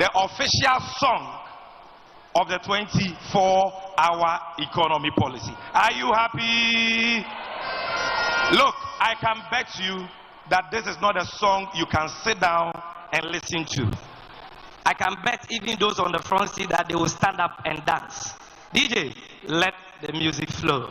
the official song of the 24-hour economy policy. Are you happy? Look, I can bet you that this is not a song you can sit down and listen to. I can bet even those on the front seat that they will stand up and dance. DJ, let the music flow.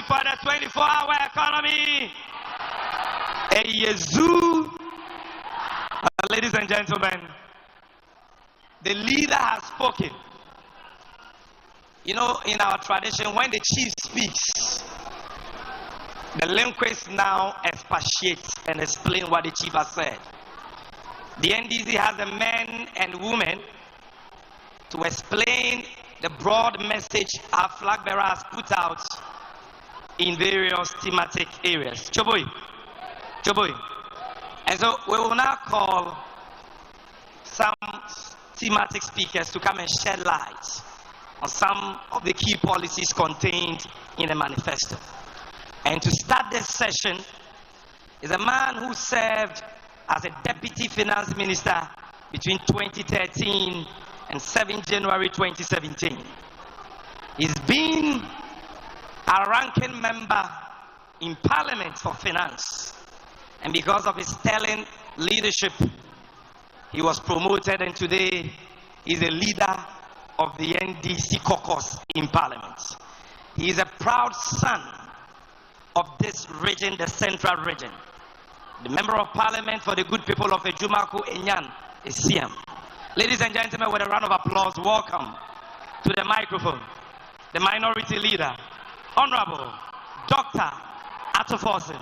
For the 24-hour economy. A Yezu. Ladies and gentlemen, the leader has spoken. You know, in our tradition, when the chief speaks, the linguist now expatiates and explain what the chief has said. The NDC has the men and women to explain the broad message our flag bearer has put out in various thematic areas. Choboy. And so we will now call some thematic speakers to come and shed light on some of the key policies contained in the manifesto. And to start this session is a man who served as a deputy finance minister between 2013 and 7 January 2017. He's been a ranking member in Parliament for Finance, and because of his sterling leadership, he was promoted, and today he's a leader of the NDC caucus in Parliament. He is a proud son of this region, the Central Region. The Member of Parliament for the good people of Ejumaku Enyan is Siam. Ladies and gentlemen, with a round of applause, welcome to the microphone the Minority Leader, Honorable Dr. Atoforsen.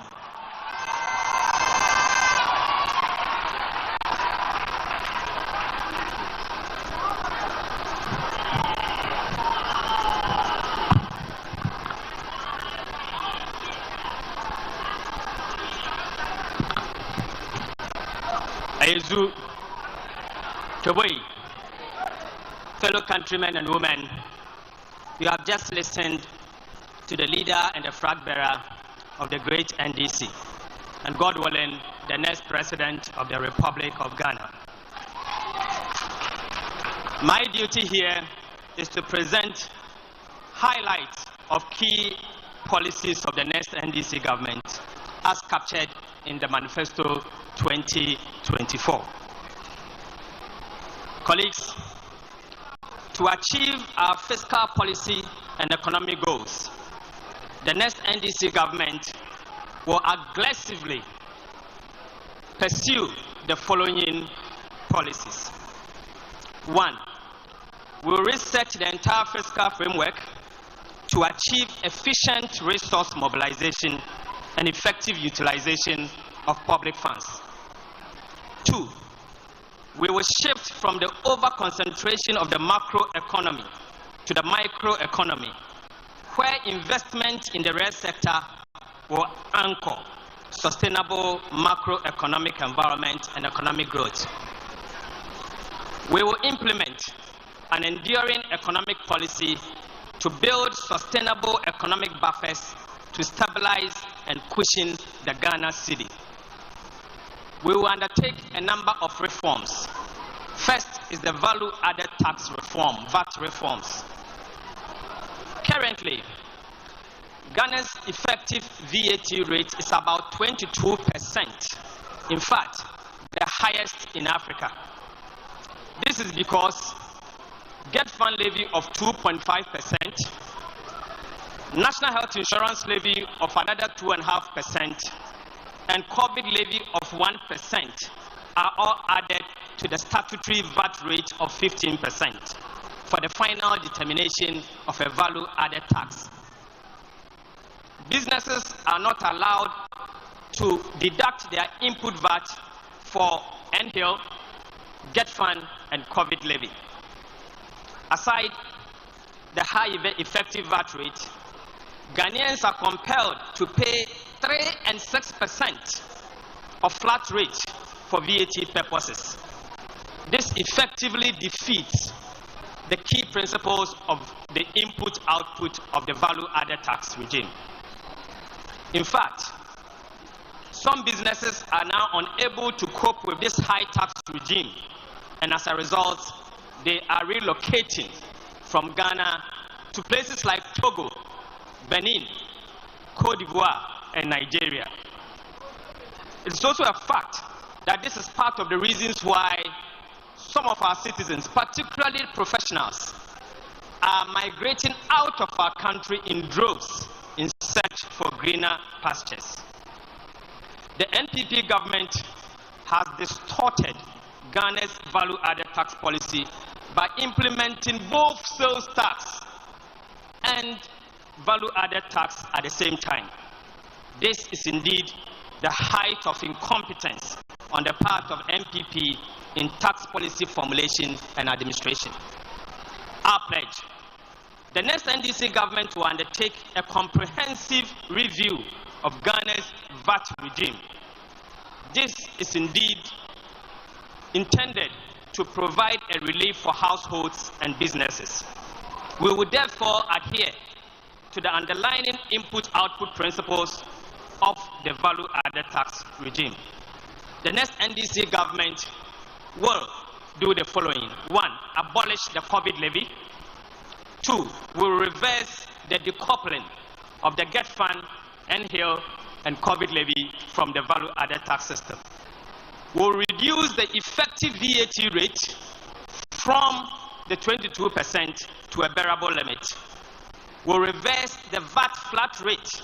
Ayezu, Toboi, fellow countrymen and women, you have just listened to the leader and the flag bearer of the great NDC, and God willing, the next president of the Republic of Ghana. My duty here is to present highlights of key policies of the next NDC government as captured in the Manifesto 2024. Colleagues, to achieve our fiscal policy and economic goals, the next NDC government will aggressively pursue the following policies. 1, we will reset the entire fiscal framework to achieve efficient resource mobilization and effective utilization of public funds. 2, we will shift from the over-concentration of the macroeconomy to the microeconomy, where investment in the real sector will anchor sustainable macroeconomic environment and economic growth. We will implement an enduring economic policy to build sustainable economic buffers to stabilize and cushion the Ghana cedi. We will undertake a number of reforms. First is the value-added tax reform, VAT reforms. Currently, Ghana's effective VAT rate is about 22%. In fact, the highest in Africa. This is because Get Fund levy of 2.5%, National Health Insurance levy of another 2.5%, and COVID levy of 1% are all added to the statutory VAT rate of 15% for the final determination of a value-added tax. Businesses are not allowed to deduct their input VAT for NHIL, Get Fund, and COVID levy. Aside the high effective VAT rate, Ghanaians are compelled to pay 3 and 6% of flat rate for VAT purposes. This effectively defeats the key principles of the input-output of the value-added tax regime. In fact, some businesses are now unable to cope with this high tax regime, and as a result, they are relocating from Ghana to places like Togo, Benin, Cote d'Ivoire, and Nigeria. It's also a fact that this is part of the reasons why some of our citizens, particularly professionals, are migrating out of our country in droves in search for greener pastures. The NPP government has distorted Ghana's value-added tax policy by implementing both sales tax and value-added tax at the same time. This is indeed the height of incompetence on the part of NPP in tax policy formulation and administration. Our pledge: the next NDC government will undertake a comprehensive review of Ghana's VAT regime. This is indeed intended to provide a relief for households and businesses. We will therefore adhere to the underlying input-output principles of the value-added tax regime. The next NDC government will do the following. 1, abolish the COVID levy. 2, will reverse the decoupling of the Get Fund, NHIL, and COVID levy from the value-added tax system. Will reduce the effective VAT rate from the 22% to a bearable limit. Will reverse the VAT flat rate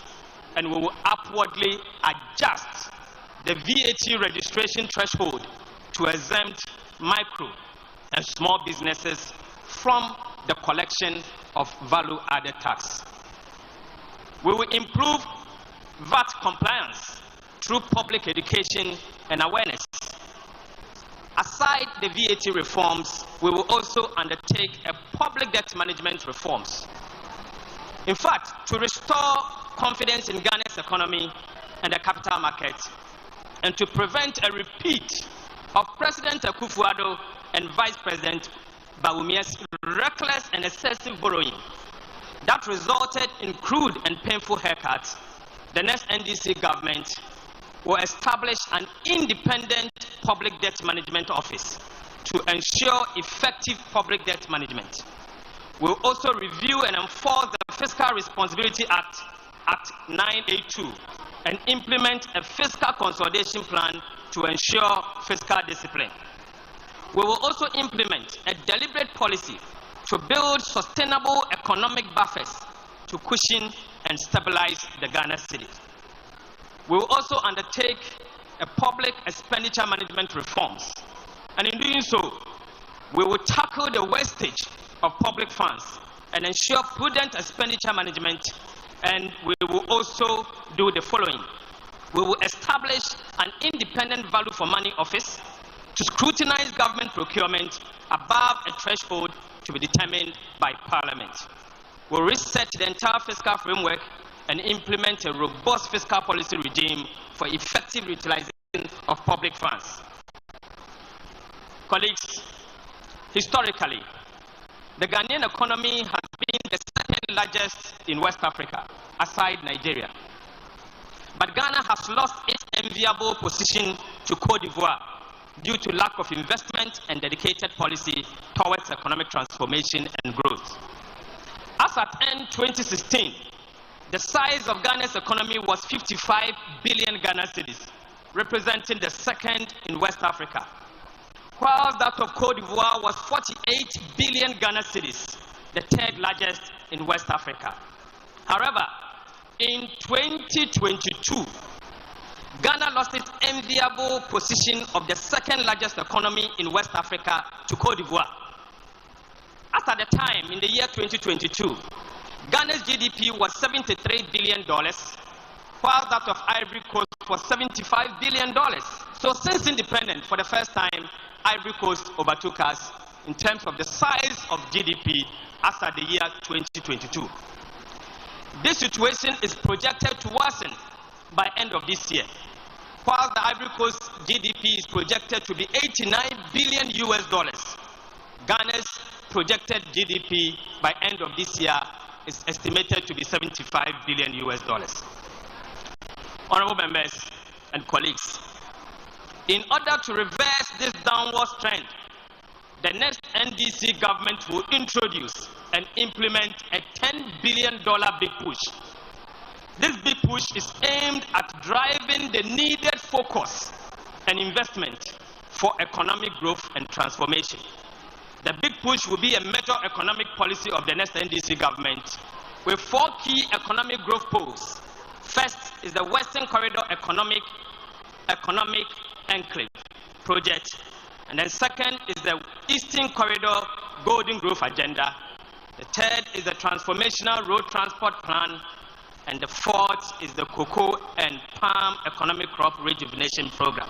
and will upwardly adjust the VAT registration threshold to exempt micro and small businesses from the collection of value-added tax. We will improve VAT compliance through public education and awareness. Aside the VAT reforms, we will also undertake a public debt management reforms. In fact, to restore confidence in Ghana's economy and the capital market, and to prevent a repeat of President Akufo-Addo and Vice President Bawumia's reckless and excessive borrowing that resulted in crude and painful haircuts, the next NDC government will establish an independent public debt management office to ensure effective public debt management. We'll also review and enforce the Fiscal Responsibility Act, Act 982, and implement a fiscal consolidation plan to ensure fiscal discipline. We will also implement a deliberate policy to build sustainable economic buffers to cushion and stabilize the Ghana city. We will also undertake a public expenditure management reforms, and in doing so, we will tackle the wastage of public funds and ensure prudent expenditure management, and we will also do the following. We will establish an independent value for money office to scrutinize government procurement above a threshold to be determined by Parliament. We'll reset the entire fiscal framework and implement a robust fiscal policy regime for effective utilization of public funds. Colleagues, historically, the Ghanaian economy has been the second largest in West Africa, aside Nigeria. But Ghana has lost its enviable position to Cote d'Ivoire due to lack of investment and dedicated policy towards economic transformation and growth. As at end 2016, the size of Ghana's economy was 55 billion Ghana cedis, representing the second in West Africa, while that of Cote d'Ivoire was 48 billion Ghana cedis, the third largest in West Africa. However, in 2022, Ghana lost its enviable position of the second largest economy in West Africa to Cote d'Ivoire. As at the time, in the year 2022, Ghana's GDP was $73 billion, while that of Ivory Coast was $75 billion. So since independence, for the first time, Ivory Coast overtook us in terms of the size of GDP as at the year 2022. This situation is projected to worsen by end of this year, while the Ivory Coast GDP is projected to be $89 billion. Ghana's projected GDP by end of this year is estimated to be $75 billion. Honorable members and colleagues, in order to reverse this downward trend, the next NDC government will introduce and implement a $10 billion big push. This big push is aimed at driving the needed focus and investment for economic growth and transformation. The big push will be a major economic policy of the next NDC government with 4 key economic growth poles. First is the Western Corridor Economic Enclave project, and then second is the Eastern Corridor Golden Growth Agenda. The third is the Transformational Road Transport Plan, and the fourth is the Cocoa and Palm Economic Crop Rejuvenation Program.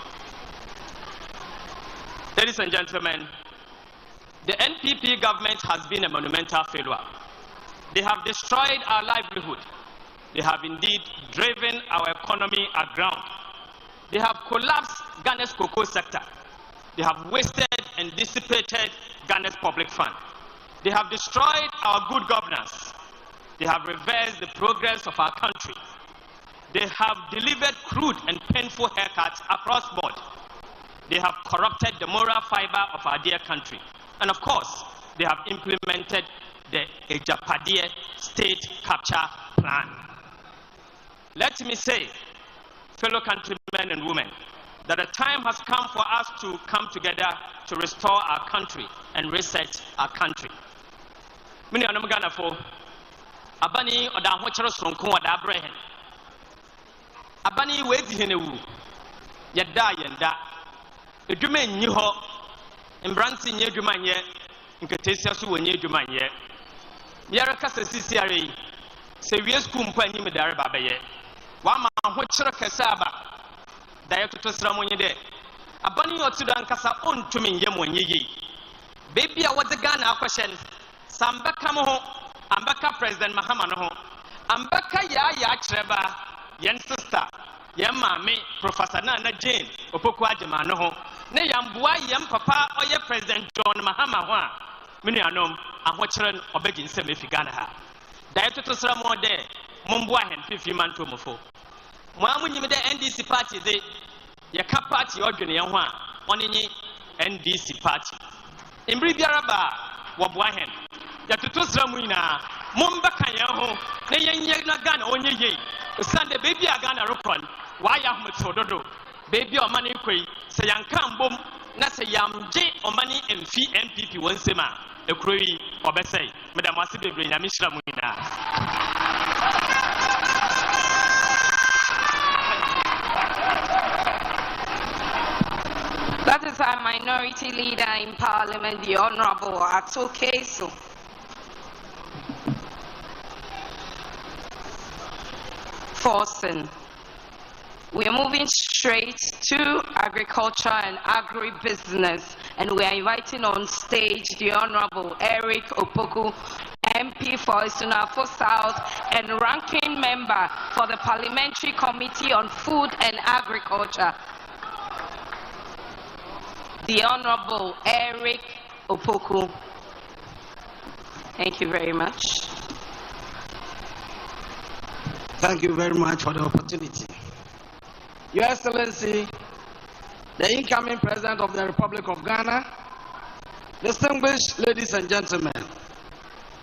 Ladies and gentlemen, the NPP government has been a monumental failure. They have destroyed our livelihood. They have indeed driven our economy aground. They have collapsed Ghana's cocoa sector. They have wasted and dissipated Ghana's public fund. They have destroyed our good governance. They have reversed the progress of our country. They have delivered crude and painful haircuts across board. They have corrupted the moral fiber of our dear country. And of course, they have implemented the Ejapadiye state capture plan. Let me say, fellow countrymen and women, that the time has come for us to come together to restore our country and reset our country. Many of them Ghana for Abani or the Hochero Sonko or the Abraham. Abani waiting in a woo. Yada yanda. The Juman knew her and Branson ye Juman ye, and Catesia when ye Juman ye. Yaraka CCRA, Serious Kumpany Medarababe ye. Wama Hochero Casaba. Diato Sramonia de Abani or Sudan Casa on to me Yemoye. Baby, I was the Ghana question. Sambaka Moho, Ambaka President Mahamano, Ambaka Ya Treva, Yen sister, Yamma me, Professor Nana Jane, Opokwa Jamano, Ne Yambua Yam Papa or your President John Mahama, Minianom, and Watchern or begging Semifigana. Diato Sramo de Mumbua and 50 man to Mofo. When you made the NDC party, the Yaka party organ Yawa, on any NDC party. In Bribiaraba, Wabwahen, Yatutusramina, Mumba Kanyaho, Nayan Yagnagan on ye, Sunday baby Agana Rupon, Wayah Mutsododo, baby or money quay, Sayankam Boom, Nasayam J or money and fee MPP one sema, a query or Bessay, Madame Wasibi Mishramina. That is our minority leader in Parliament, the Honorable Atokeso. Forsen. We are moving straight to agriculture and agribusiness, and we are inviting on stage the Honorable Eric Opoku, MP for Isunafo South and ranking member for the Parliamentary Committee on Food and Agriculture. The Honorable Eric Opoku. Thank you very much. Thank you very much for the opportunity. Your Excellency, the incoming President of the Republic of Ghana, distinguished ladies and gentlemen,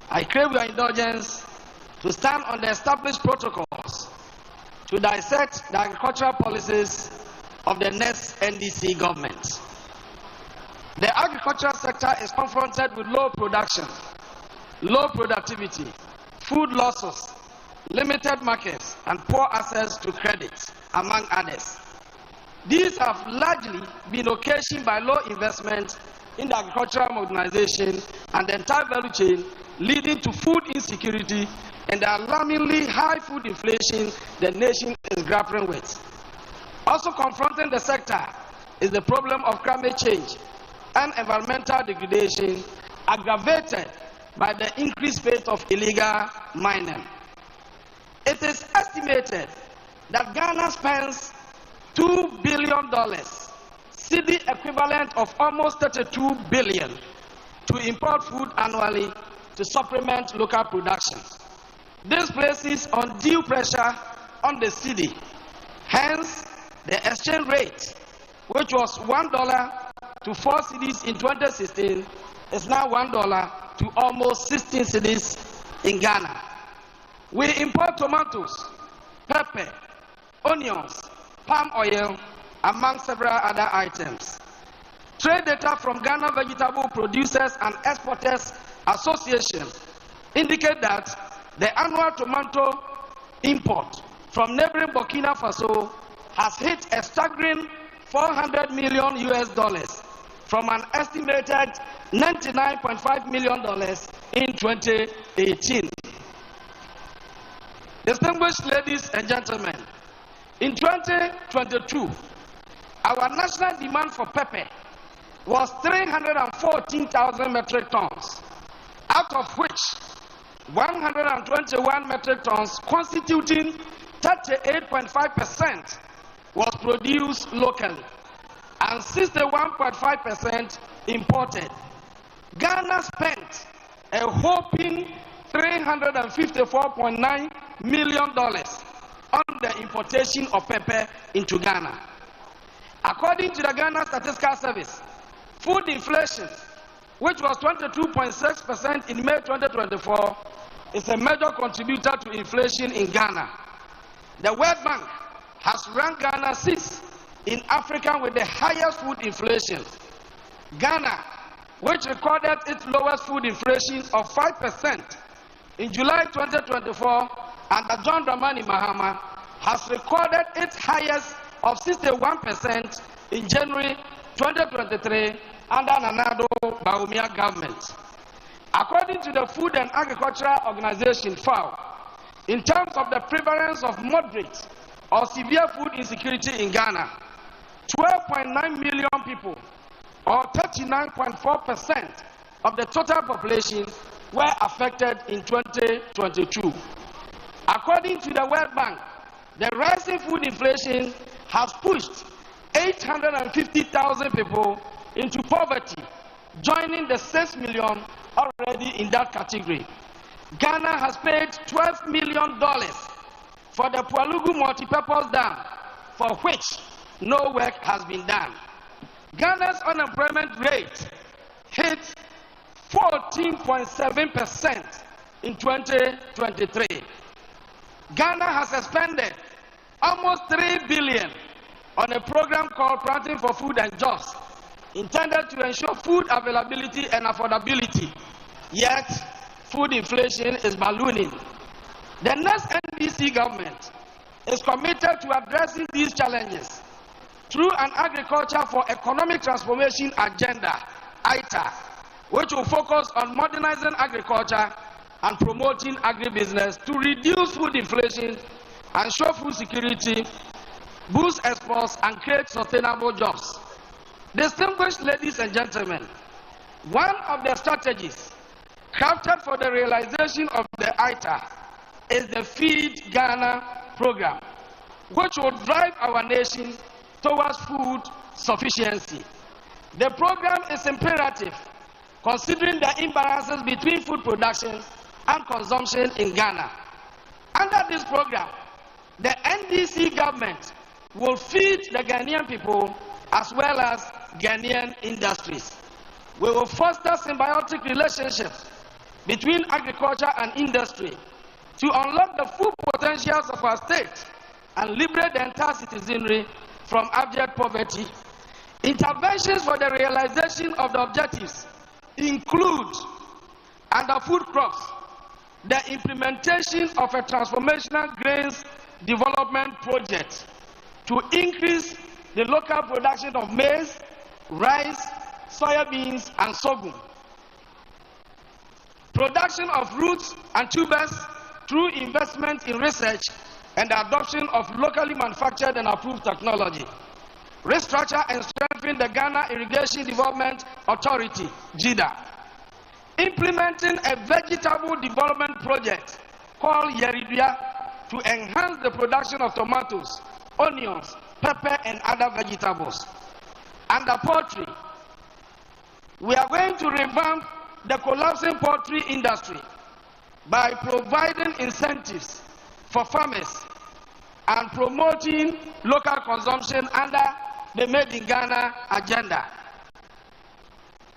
I crave your indulgence to stand on the established protocols to dissect the agricultural policies of the next NDC government. The agricultural sector is confronted with low production, low productivity, food losses, limited markets, and poor access to credit, among others. These have largely been occasioned by low investment in the agricultural modernization and the entire value chain, leading to food insecurity and the alarmingly high food inflation the nation is grappling with. Also confronting the sector is the problem of climate change and environmental degradation, aggravated by the increased rate of illegal mining. It is estimated that Ghana spends $2 billion, CD equivalent of almost 32 billion, to import food annually to supplement local production. This places undue pressure on the CD. Hence, the exchange rate, which was $1 to 4 cedis in 2016, is now $1 to almost 16 cedis in Ghana. We import tomatoes, pepper, onions, palm oil, among several other items. Trade data from Ghana Vegetable Producers and Exporters Association indicate that the annual tomato import from neighboring Burkina Faso has hit a staggering $400 million from an estimated $99.5 million in 2018. Distinguished ladies and gentlemen, in 2022, our national demand for pepper was 314,000 metric tons, out of which 121 metric tons, constituting 38.5%, was produced locally and 61.5% imported. Ghana spent a whopping $354.9 million on the importation of pepper into Ghana. According to the Ghana Statistical Service, food inflation, which was 22.6% in May 2024, is a major contributor to inflation in Ghana. The World Bank has ranked Ghana 6th in Africa with the highest food inflation. Ghana, which recorded its lowest food inflation of 5% in July 2024 under John Dramani Mahama, has recorded its highest of 61% in January 2023 under Nanado Bawumia government. According to the Food and Agricultural Organization, FAO, in terms of the prevalence of moderate or severe food insecurity in Ghana, 12.9 million people, or 39.4% of the total population, were affected in 2022. According to the World Bank, the rising food inflation has pushed 850,000 people into poverty, joining the 6 million already in that category. Ghana has paid $12 million for the Pualugu multipurpose dam, for which no work has been done. Ghana's unemployment rate hit 14.7% in 2023. Ghana has expended almost $3 billion on a program called Planting for Food and Jobs, intended to ensure food availability and affordability. Yet, food inflation is ballooning. The next NDC government is committed to addressing these challenges through an Agriculture for Economic Transformation agenda, ITA, which will focus on modernizing agriculture and promoting agribusiness to reduce food inflation, ensure food security, boost exports, and create sustainable jobs. Distinguished ladies and gentlemen, one of the strategies crafted for the realization of the ITA is the Feed Ghana program, which will drive our nation towards food sufficiency. The program is imperative considering the imbalances between food production and consumption in Ghana. Under this program, the NDC government will feed the Ghanaian people as well as Ghanaian industries. We will foster symbiotic relationships between agriculture and industry to unlock the full potentials of our state and liberate the entire citizenry from abject poverty. Interventions for the realization of the objectives include, under food crops, the implementation of a transformational grains development project to increase the local production of maize, rice, soybeans, and sorghum. Production of roots and tubers through investment in research and the adoption of locally manufactured and approved technology. Restructure and strengthen the Ghana Irrigation Development Authority, GIDA. Implementing a vegetable development project called Yeridua to enhance the production of tomatoes, onions, pepper, and other vegetables. Under poultry, we are going to revamp the collapsing poultry industry by providing incentives for farmers and promoting local consumption under the Made in Ghana agenda.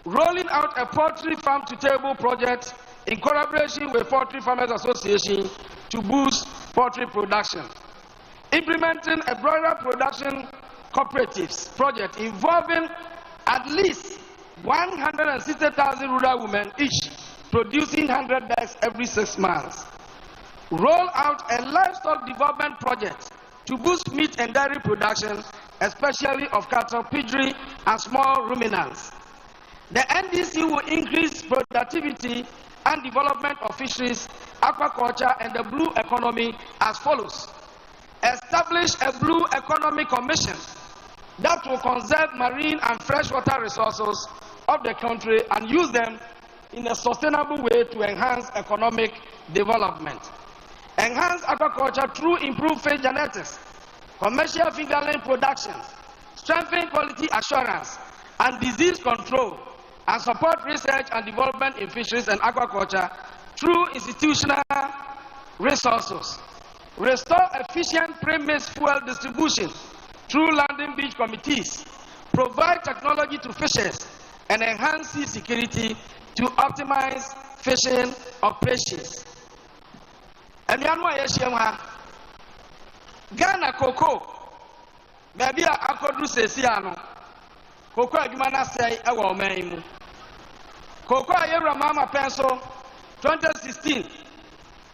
Rolling out a poultry farm-to-table project in collaboration with Poultry Farmers Association to boost poultry production. Implementing a broader production cooperatives project involving at least 160,000 rural women each, producing 100 bags every 6 months. Roll out a livestock development project to boost meat and dairy production, especially of cattle, piggery, and small ruminants. The NDC will increase productivity and development of fisheries, aquaculture, and the blue economy as follows. Establish a blue economy commission that will conserve marine and freshwater resources of the country and use them in a sustainable way to enhance economic development. Enhance aquaculture through improved fish genetics, commercial fingerling production, strengthen quality assurance and disease control, and support research and development in fisheries and aquaculture through institutional resources. Restore efficient premise fuel distribution through landing beach committees. Provide technology to fishers and enhance sea security to optimize fishing operations. And Ghana cocoa, maybe I could do Sesiano. Cocoa, you might say, I will name. Cocoa, Yera Mama Pencil, 2016.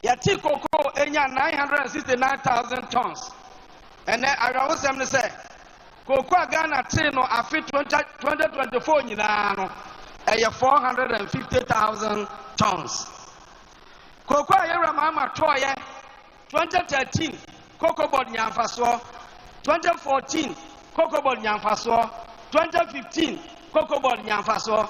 Yati cocoa, enya 969,000 tons. And then I was going to say, cocoa Ghana Trino, I fit 2024, you know, 450,000 tons. Cocoa, Yera Mama Toya, 2013. Cocoa board Nyamfaso, 2014, Cocoa board Nyamfaso, 2015, Cocoa board Nyamfaso,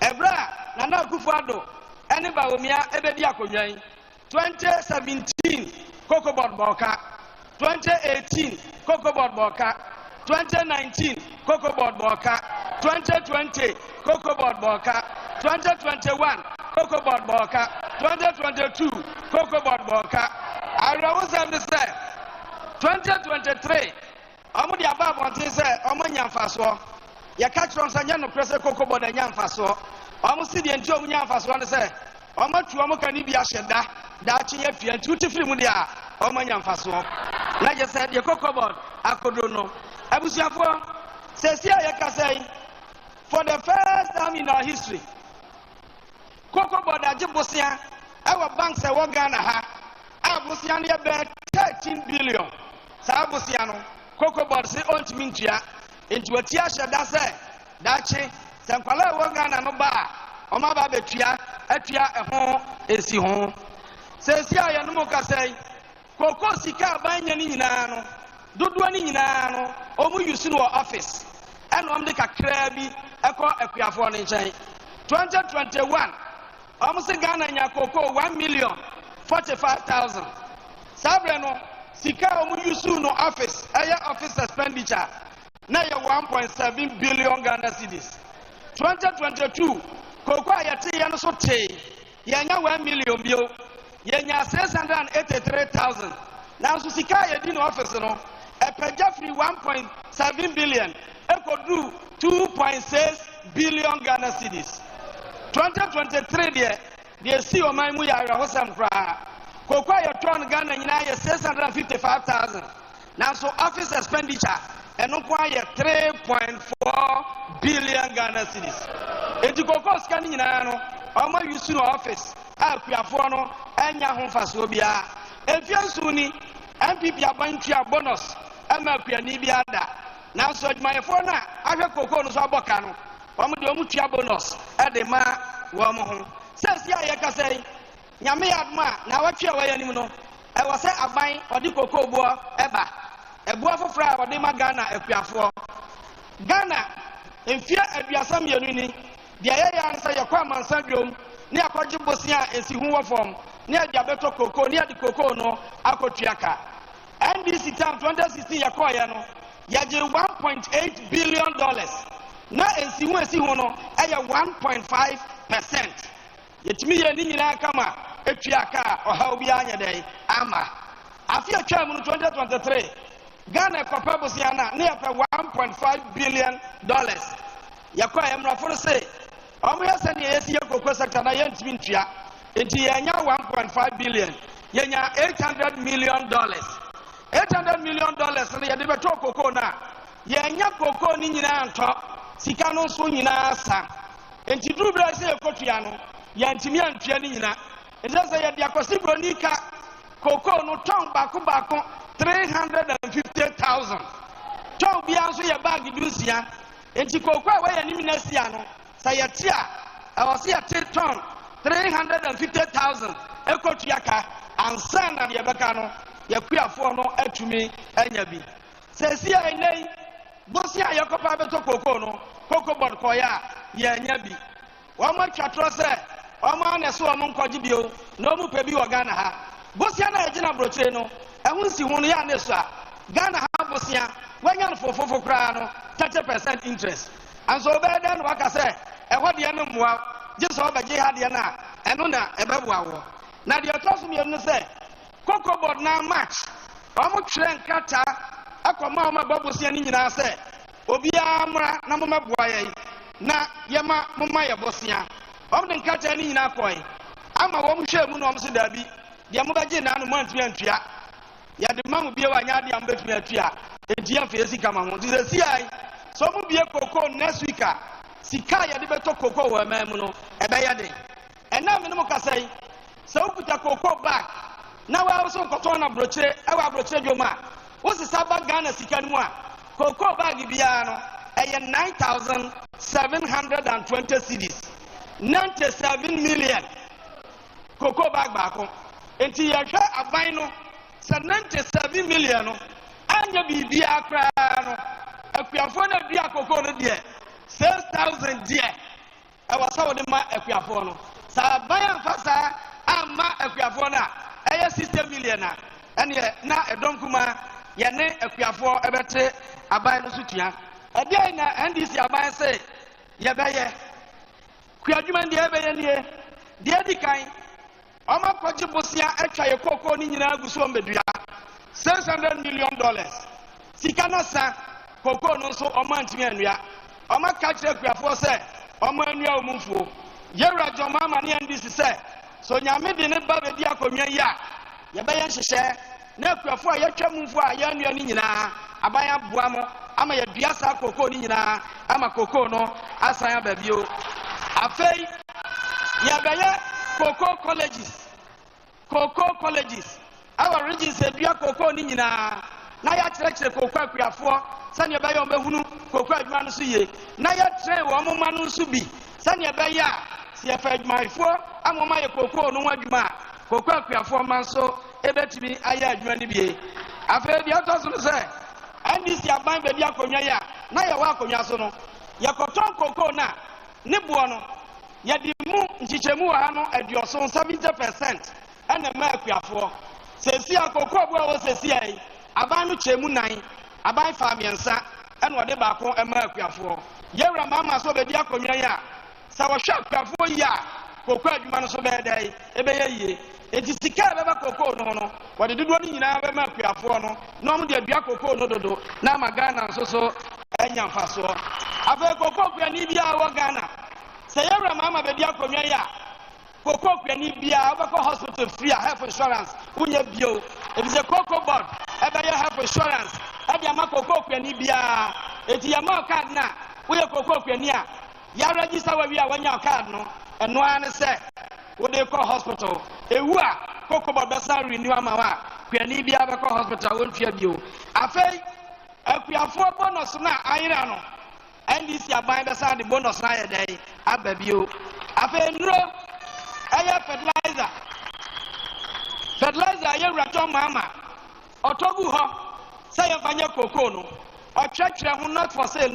Ebra, Nana Kufado, Anibao Mia, Ebedia Koyay, 2017, Cocoa board Boka, 2018, Cocoa board Boka, 2019, Cocoa board Boka, 2020, Cocoa board Boka, 2021, Cocoa board Boka, 2022, Cocoa board Boka. I was going to say, 2023, I'm the above one thing say, I'm a young faso. You catch on Sanyano Press Cocoa board and young faso. I'm see the enjoy young faso and say, I'm not too can be a shedda, that you have to 2 to 3 million. I'm a young faso. Like I said, your cocoa board, I could know. I was your for, says here, I can say, for the first time in our history, cocoa board at Jibosia, our banks are Ghana, I was young about 13 billion. Sabusiano, Cocoa board say on to Mintia, into a tiasha that say, Dachi, Sampala Wagana no bar, Omaba Betria, Etia a home, Esi home. Says here, Yanumoka say, Cocoa Sika Banyaninano, Duduaninano, Omu Yusuno office, and Omdeka Krabi, Echo Equiafon in China. 2021, almost a Ghana and Cocoa 1,045,000. Sabreno. Sika omu yusu no office, office expenditure, na 1.7 billion Ghana cedis. 2022, Cocoa yati ya no so te, yanya 1 million bio, yanya 683,000. Now so sika yadi no office no, epeja free 1.7 billion, eko do 2.6 billion Ghana cedis. 2023 de si o mai mu ya rahosam kra. Cocoa your turn Ghana in 655,000. Now so office expenditure and no quite 3.4 billion Ghana cedis. And the cocoa scanning in ano, Oma use no office, Alpiafono, and Yahoo Fasobia. If you suni, MPP are buying a bonus, and Pianibiada. Now so my phone, I have cocoa no Sabacano, Omutia bonus, at the ma, Wamo. Says Yaka Nyame adma na watwe awaya nim no e wo se aban odi kokoo bo eba ebua fofra odi ma Ghana akuafo Ghana enfia aduasam yenu ni de ya nsa yakwa amansa dwom ne akwaje bosia esi hu wofom ne adia beto kokoo ne adi kokoo no akotuaka NDC time 2016 yakoya no yaje 1.8 billion dollars na esi hu no aya 1.5%. Yetimi ye ni nyina kama etuaka oha obi anya dai ama afia twa mu 2023 Ghana kopabos yana ne ya 1.5 billion dollars yakwa emra for say omo yesa ne yesi yakoko sector na yentimi ntua enti yenya 1.5 billion yenya 800 million dollars 800 million dollars ne yede beto kokoo na yenya kokoo ni nyina nto sika no so nyina sa enti dubra se yakotua no yantimi antua ni nyina eza ya diakosi bronika koko no ton bako 350,000 ton bia nso ya bag dusia enti koko a waya ni minasia no sayatia awase ya ton 350,000 ekotuaka ansa na de beka no yakuafo no atumi anya bi sesia enei bosia yakopa beto koko no koko bod koya ya anya bi wa ma twatro se Oma na so omo nkoji bio na omu pe bi wo Ghana ha bosia na ejina brochire no ehun si hu no ya na so a Ghana ha bosia wanya no fofofo kra no 30% interest and so be then waka say ɛhɔ deɛ no mmoa gye sɛ ɔbɛgye ha deɛ no a ɛno na ɛbɛboa wo na deɛ ɔtɔ so mmienu sɛ cocoa board na match ɔmo twerɛ nkrataa akɔma ɔmo abɔ bosia no nyinaa sɛ obiara mmra na mommɛboa yɛn na yɛma momma yɛ bosia ɔmo de nkrataa no nyinaa kɔe ama wɔn hwɛ mu na ɔmo so daabi deɛ mobɛgye naa no mo antumi antua yɛde ma mo bie wa nya adeɛ a mobɛtumi atua enti yɛmfa yɛ sika ma ho nti sɛ siae sɛ ɔmo bie cocoa next week a sika a yɛde bɛtɔ cocoa wɔ ɛman mu no ɛbɛyɛ den ɛnam me ne mo kasa yi sɛ wokuta cocoa bag na wɔawo so nkɔtɔn na aburokyire ɛwɔ aburokyire dwom a wosisa ba Ghana sika no mu a cocoa bag biara no ɛyɛ 9,720 cedis 97 million cocoa bag baako enti yɛhwɛ aban no sɛ 97 million no anya biribiara koraa no akuafoɔ no adua cocoa no deɛ 6,000 deɛ ɛwɔ sɛ wode ma akuafoɔ no sɛ aban amfa saa amma akuafoɔ no a ɛyɛ 60 million a ɛneɛ na ɛdɔm kuma yɛne akuafoɔ ɛbɛte aban no so tua ɛdeɛ na NDC aban sɛ yɛbɛyɛ kuadwuma deɛ ɛbɛyɛ nie deɛ di kan ɔma kɔgye bosia atwa yɛ cocoa no nyinaa gu so ɔmbɛdua $600 million sika no sa cocoa no nso ɔma ntumi anua ɔma ka kyerɛ akuafoɔ sɛ ɔma anua ɔmu mfuo yɛwura John Mahama ne NDC sɛ so nyame de ne ba bɛdi akonnwa yi a yɛbɛyɛ nhyehyɛ na akuafoɔ a yɛtwa mu mfuo a yɛanua no nyinaa aban aboa mo ama yɛdua saa cocoa no nyinaa ama cocoa no asan aba bio afei yɛbɛyɛ cocoa colleges our regions adua cocoa no nyinaa na yɛakyerɛkyerɛ cocoa akuafoɔ sɛnea ɛbɛyɛ ɔmbɛhunu cocoa adwuma no so yie na yɛtrɛ wɔ ɔmoma no nso bi sɛnea ɛbɛyɛ a sɛ yɛfa adwumayɛfoɔ amoma yɛ cocoa no ho adwuma a cocoa akuafoɔ ma nso ɛbɛtumi ayɛ adwuma no bie afei deɛ ɔtɔ so no sɛ NDC aban bɛdi akonnwa yi a na yɛwɔ akonnwa so no yɛkɔtɔn cocoa no a ne boɔ no yɛde mu nkyekyɛmu wɔ ha no 70% ɛna ma akuafoɔ sɛsi a cocoa boɔ a wɔ sɛsi a yi aban no kyɛmu 9 aban fa mmiɛnsa ɛna ɔde baako ɛma akuafoɔ yɛwura Mahama so bɛdi akonnwa yi a sɛ wɔhwɛ akuafoɔ yi a cocoa adwuma no so bɛyɛ dɛ ɛbɛyɛ yie enti sika ɛbɛba cocoa no no wɔde dodoɔ no nyinaa bɛma akuafoɔ no na ɔmo de adua cocoa no dodo na ama Ghana nso so ɛnya mfasoɔ afei cocoa kuani biara wɔ Ghana sɛ yɛwura Mahama bɛdi akonnwa yi a cocoa kuani biara wobɛkɔ hospital free a health insurance wonyɛ bio ebi sɛ cocoa board ɛbɛyɛ health insurance ɛde ama cocoa kuani biara enti yɛma card na woyɛ cocoa kuani a yɛaregister wawie a wanya card no ɛno ara ne sɛ wode kɔ hospital ewu a cocoa board bɛsa renew ama wa kuani biara bɛkɔ hospital wontua bio afei akuafoɔ bonus no a ayera no NDC aban bɛsa de bonus no ayɛ dɛn aba bio afei nnuro ɛyɛ fertilizer yɛwura John Mahama ɔtɔgu hɔ sɛ yɛmfa nyɛ cocoa no ɔtwerɛtwerɛ ho not for sale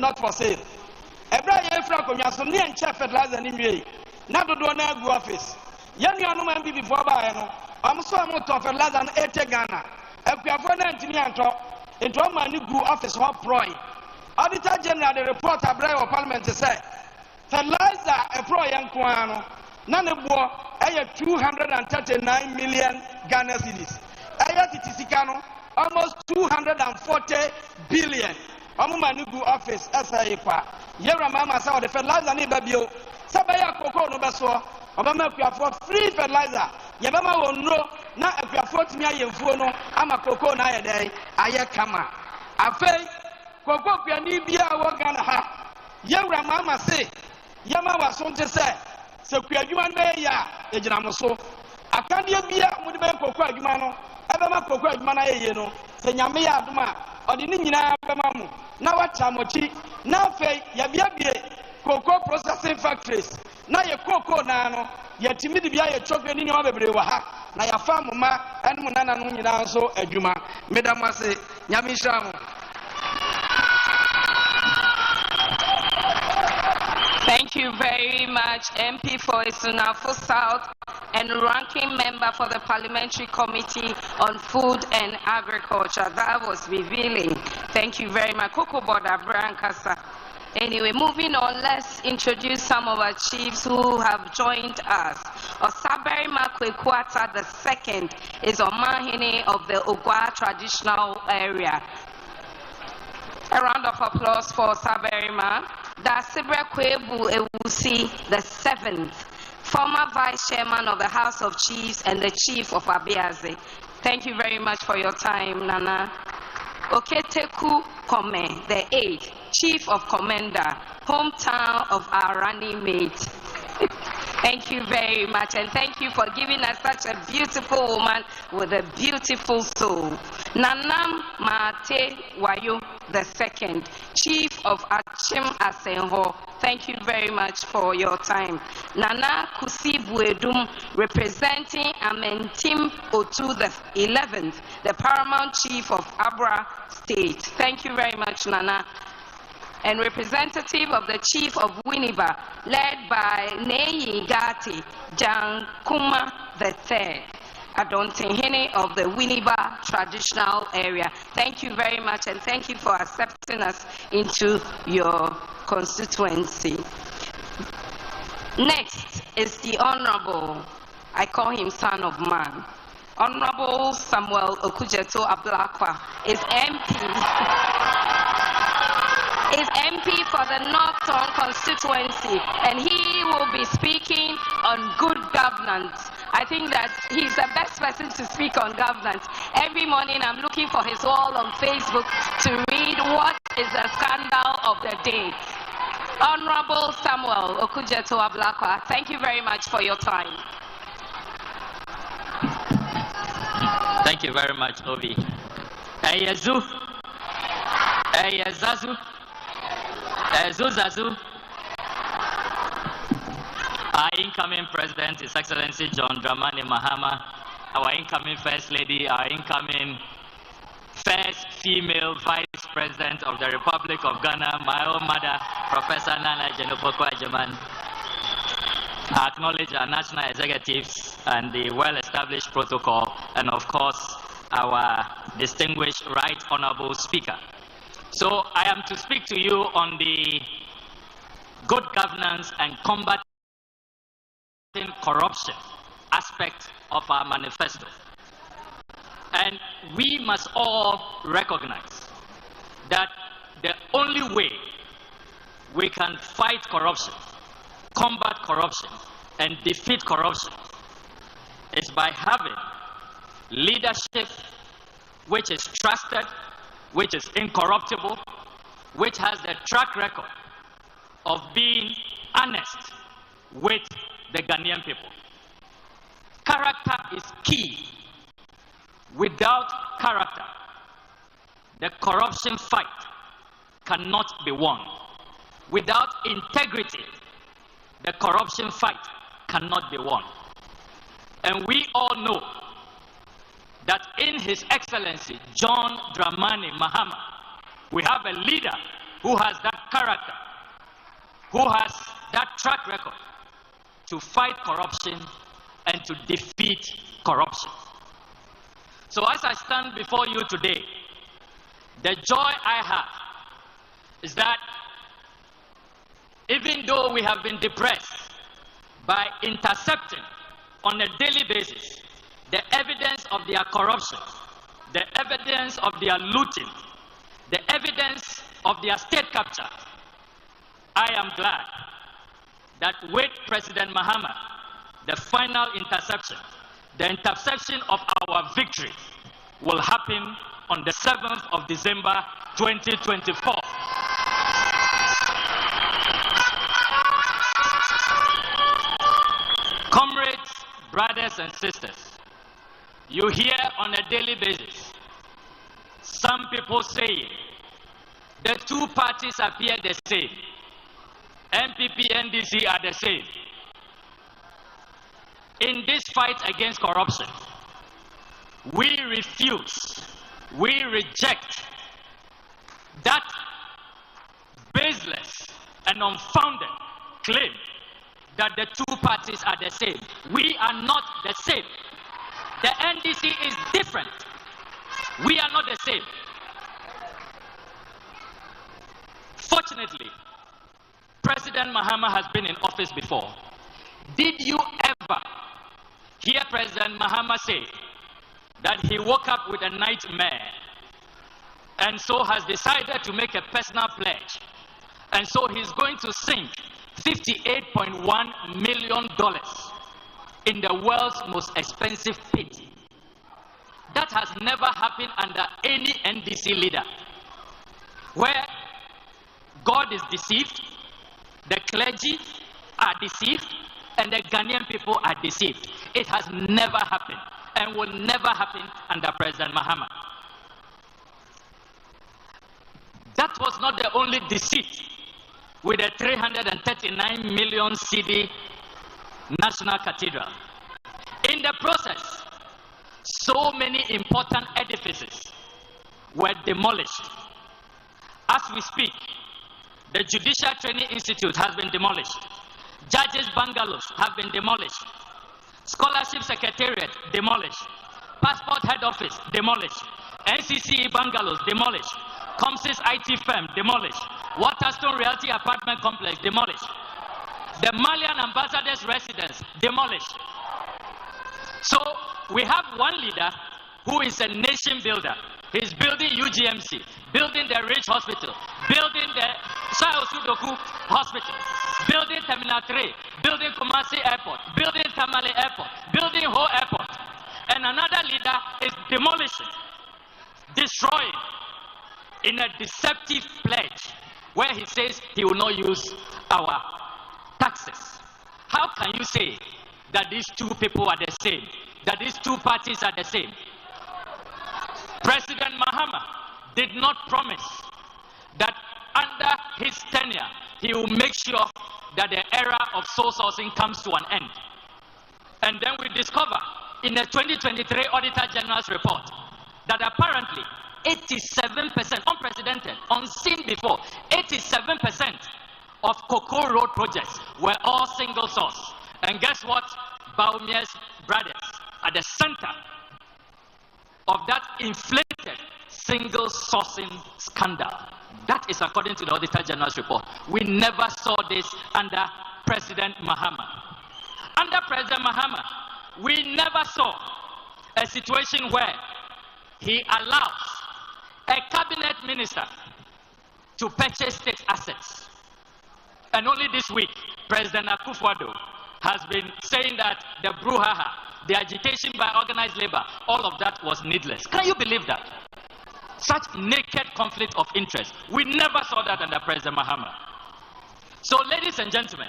ɛberɛ a yɛfiri akonnwa so ne yɛnkyɛ fertilizer no nwie na dodoɔ no agu office yɛnnuanom MPP-foɔ baeɛ no ɔmo so ɔmo tɔ fertilizer no 80 Ghana akuafoɔ no antumi antɔ nti ɔma no gu office hɔ prɔe Auditor General de report abrɛ wɔ parliament sɛ fertilizer ɛprɔ yɛn nko ara no na ne boɔ ɛyɛ 239 million Ghana cedis ɛyɛ titi sika no almost 240 billion ɔmo ma no gu office ɛsɛ yi kwa yɛwura Mahama sɛ ɔde fertilizer ne ba bio sɛ bɛyɛ cocoa no bɛsoɔ ɔbɛma akuafoɔ free fertilizer yɛbɛma wɔ nnuro na akuafoɔ tumi ayɛ mfuo no ama cocoa no ayɛ dɛn ayɛ kama afei cocoa kuani biara wɔ Ghana ha yɛwura Mahama se yɛma wɔ so nte sɛ kuadwuma no bɛyɛ yɛ a ɛgyina mo so akadeɛ biara mode bɛyɛ cocoa adwuma no ɛbɛma cocoa adwuma no ayɛ yie no sɛ nyame yɛ adom a ɔde ne nyinaa bɛma mo na wakyɛ mɔkyi na afei yɛbiabie cocoa processing factories na yɛ cocoa naa no yɛtumi de bia yɛ chocolate ne nneɛma bebree wɔ ha na yɛafa mo ma ɛne mo nananom nyinaa nso adwuma meda mo ase nyame nhyira mo. Thank you very much, MP for Isunafo South and Ranking Member for the Parliamentary Committee on Food and Agriculture. That was revealing. Thank you very much. Cocoa Board Abrankasa. Anyway, moving on, let's introduce some of our chiefs who have joined us. Osaberi Makwekwata II is Omahine of the Ogwa traditional area. A round of applause for Osaberi Ma. Dasibre Kwebu Ewusi II, former vice chairman of the House of Chiefs and the chief of Abiaze. Thank you very much for your time, Nana. Oketeku Kome, the 8th, Chief of Commander, hometown of our running mate. Thank you very much, and thank you for giving us such a beautiful woman with a beautiful soul. Nanam Mate Wayo, the 2nd, Chief of Achim Asenho. Thank you very much for your time. Nana Kusi Buedum, representing Amentim Otu, the 11th, the Paramount Chief of Abra State. Thank you very much, Nana. And representative of the Chief of Winneba, led by Neyi Gati Jankuma III, Adontenhene of the Winneba traditional area. Thank you very much, and thank you for accepting us into your constituency. Next is the Honorable, I call him Son of Man, Honorable Samuel Okujeto Ablakwa is MP for the Northern constituency, and he will be speaking on good governance. I think that he's the best person to speak on governance. Every morning I'm looking for his wall on Facebook to read what is the scandal of the day. Honorable Samuel Okujeto Ablakwa, thank you very much for your time. Thank you very much, Obi. Eyezu, Eyezazu, Ezuzazu. Our incoming President, His Excellency John Dramani Mahama, our incoming First Lady, our incoming first female Vice President of the Republic of Ghana, my own mother, Professor Nana Jenopoko Ajaman. I acknowledge our national executives and the well-established protocol, and of course, our distinguished Right Honorable Speaker. So I am to speak to you on the good governance and combating corruption aspect of our manifesto. And we must all recognize that the only way we can fight corruption, combat corruption, and defeat corruption is by having leadership which is trusted, which is incorruptible, which has the track record of being honest with the Ghanaian people. Character is key. Without character, the corruption fight cannot be won. Without integrity, the corruption fight cannot be won. And we all know that in His Excellency John Dramani Mahama, we have a leader who has that character, who has that track record to fight corruption and to defeat corruption. So as I stand before you today, the joy I have is that even though we have been depressed by intercepting on a daily basis the evidence of their corruption, the evidence of their looting, the evidence of their state capture, I am glad that with President Mahama, the final interception, the interception of our victory will happen on the 7th of December 2024. Comrades, brothers and sisters, you hear on a daily basis some people saying the two parties appear the same. NPP, NDC are the same. In this fight against corruption, we refuse, we reject that baseless and unfounded claim that the two parties are the same. We are not the same. The NDC is different. We are not the same. Fortunately, President Mahama has been in office before. Did you ever hear President Mahama say that he woke up with a nightmare and so has decided to make a personal pledge, and so he's going to sink $58.1 million in the world's most expensive pit? That has never happened under any NDC leader. Where God is deceived, the clergy are deceived, and the Ghanaian people are deceived. It has never happened and will never happen under President Mahama. That was not the only deceit with a 339 million cedi National Cathedral. In the process, so many important edifices were demolished. As we speak, the Judicial Training Institute has been demolished. Judges' bungalows have been demolished. Scholarship Secretariat demolished. Passport Head Office demolished. NCCE bungalows demolished. Comsys IT firm demolished. Waterstone Realty Apartment Complex demolished. The Malian ambassador's residence demolished. So we have one leader who is a nation builder. He's building UGMC, building the Rich Hospital, building the Shao Sudoku Hospital, building Terminal 3, building Kumasi Airport, building Tamale Airport, building Ho Airport. And another leader is demolishing, destroying in a deceptive pledge where he says he will not use our taxes. How can you say that these two people are the same? That these two parties are the same? President Mahama did not promise that under his tenure he will make sure that the era of sole sourcing comes to an end. And then we discover in the 2023 Auditor General's report that apparently 87%, unprecedented, unseen before, 87% of Cocoa Road projects were all single source. And guess what? Baumier's brothers at the center of that inflated single sourcing scandal. That is according to the Auditor General's report. We never saw this under President Mahama. Under President Mahama, we never saw a situation where he allows a cabinet minister to purchase state assets. And only this week, President Akufo-Addo has been saying that the brouhaha, the agitation by organized labor, all of that was needless. Can you believe that? Such naked conflict of interest. We never saw that under President Mahama. So, ladies and gentlemen,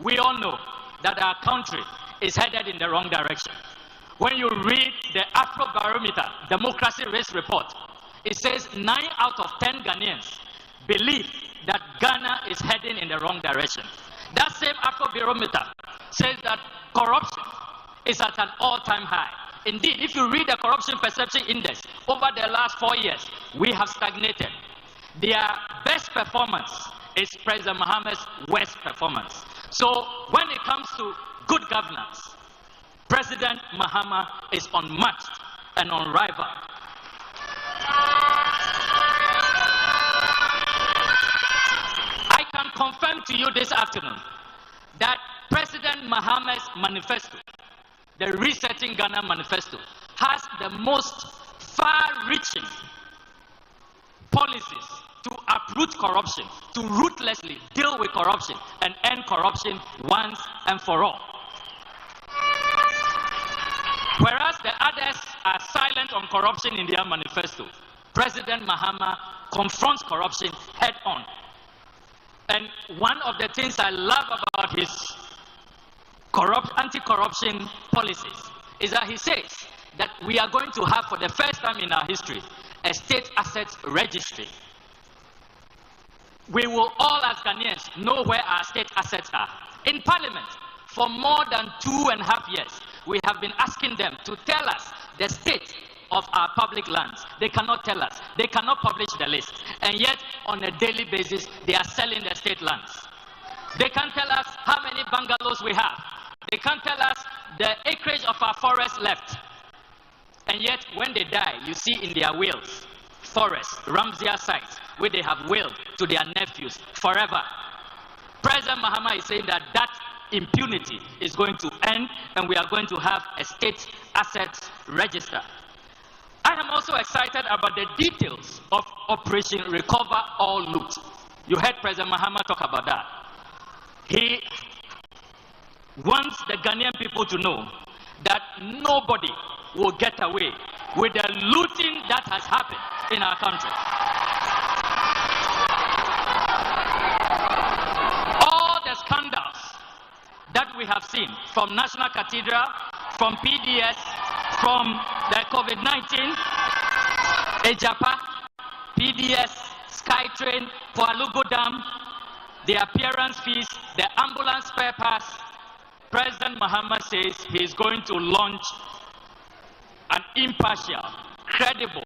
we all know that our country is headed in the wrong direction. When you read the Afrobarometer Democracy Race Report, it says 9 out of 10 Ghanaians believe that Ghana is heading in the wrong direction. That same Afrobarometer says that corruption is at an all-time high. Indeed, if you read the Corruption Perception Index over the last 4 years, we have stagnated. Their best performance is President Mahama's worst performance. So when it comes to good governance, President Mahama is unmatched and unrivaled. I can confirm to you this afternoon that President Mahama's manifesto, the Resetting Ghana Manifesto, has the most far-reaching policies to uproot corruption, to ruthlessly deal with corruption and end corruption once and for all. Whereas the others are silent on corruption in their manifesto, President Mahama confronts corruption head on. And one of the things I love about his anti-corruption policies is that he says that we are going to have, for the first time in our history, a state assets registry. We will all, as Ghanaians, know where our state assets are. In Parliament, for more than 2.5 years, we have been asking them to tell us the state of our public lands. They cannot tell us. They cannot publish the list. And yet, on a daily basis, they are selling their state lands. They can't tell us how many bungalows we have. They can't tell us the acreage of our forest left. And yet, when they die, you see in their wills, forests, Ramsar sites, where they have willed to their nephews forever. President Mahama is saying that that impunity is going to end and we are going to have a state assets register. I am also excited about the details of Operation Recover All Loot. You heard President Mahama talk about that. He wants the Ghanaian people to know that nobody will get away with the looting that has happened in our country. All the scandals that we have seen from National Cathedral, from PDS, from the COVID-19, Ejapa, PDS, Skytrain, Poalugo Dam, the appearance fees, the ambulance spare parts, President Mahama says he is going to launch an impartial, credible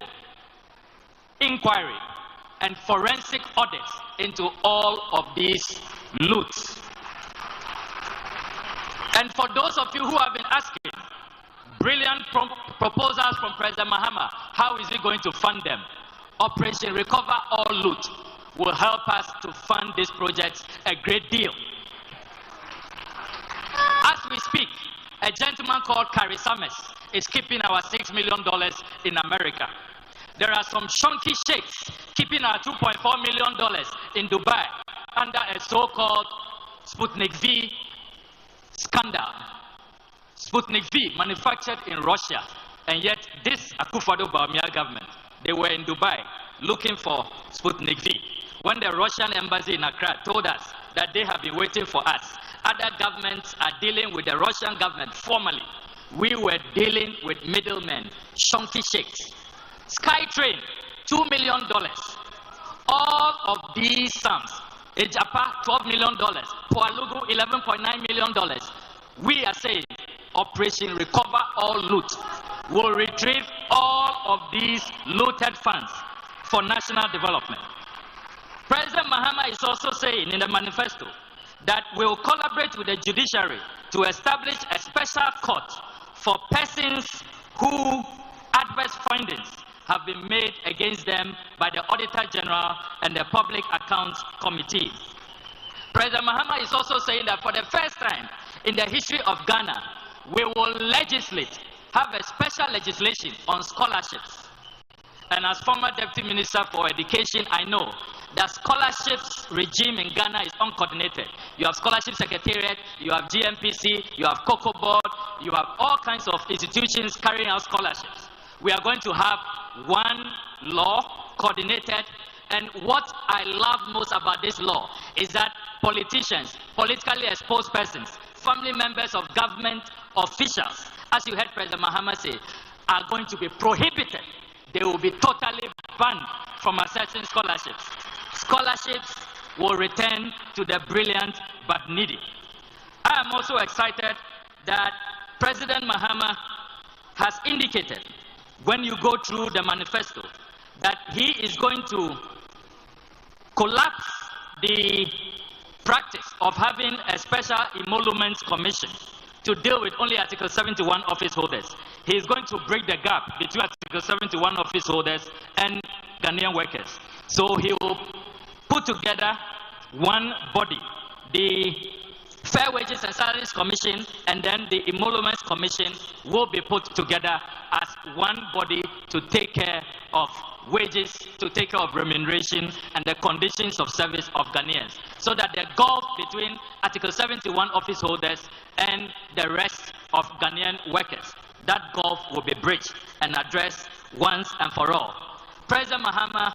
inquiry and forensic audits into all of these loots. And for those of you who have been asking, brilliant proposals from President Mahama, how is he going to fund them? Operation Recover All Loot will help us to fund these projects a great deal. As we speak, a gentleman called Carrie Summers is keeping our $6 million in America. There are some chunky sheikhs keeping our $2.4 million in Dubai under a so-called Sputnik V scandal. Sputnik V manufactured in Russia, and yet this Akufo-Addo government, they were in Dubai looking for Sputnik V. When the Russian embassy in Accra told us that they have been waiting for us, other governments are dealing with the Russian government formally. We were dealing with middlemen, chunky sheikhs. Skytrain, $2 million. All of these sums, Ejapa, $12 million. Poalugu, $11.9 million. We are saying Operation Recover All Loot will retrieve all of these looted funds for national development. President Mahama is also saying in the manifesto that we will collaborate with the judiciary to establish a special court for persons who adverse findings have been made against them by the Auditor General and the Public Accounts Committee. President Mahama is also saying that for the first time in the history of Ghana, we will legislate, have a special legislation on scholarships. And as former Deputy Minister for Education, I know the scholarships regime in Ghana is uncoordinated. You have Scholarship Secretariat, you have GMPC, you have Cocoa Board, you have all kinds of institutions carrying out scholarships. We are going to have one law, coordinated, and what I love most about this law is that politicians, politically exposed persons, family members of government officials, as you heard President Mahama say, are going to be prohibited. They will be totally banned from accessing scholarships. Scholarships will return to the brilliant but needy. I am also excited that President Mahama has indicated, when you go through the manifesto, that he is going to collapse the practice of having a special emoluments commission to deal with only Article 71 office holders. He is going to break the gap between Article 71 office holders and Ghanaian workers. So he will put together one body, the Fair Wages and Salaries Commission, and then the Emoluments Commission will be put together as one body to take care of wages, to take care of remuneration and the conditions of service of Ghanaians, so that the gulf between Article 71 office holders and the rest of Ghanaian workers, that gulf will be bridged and addressed once and for all. President Mahama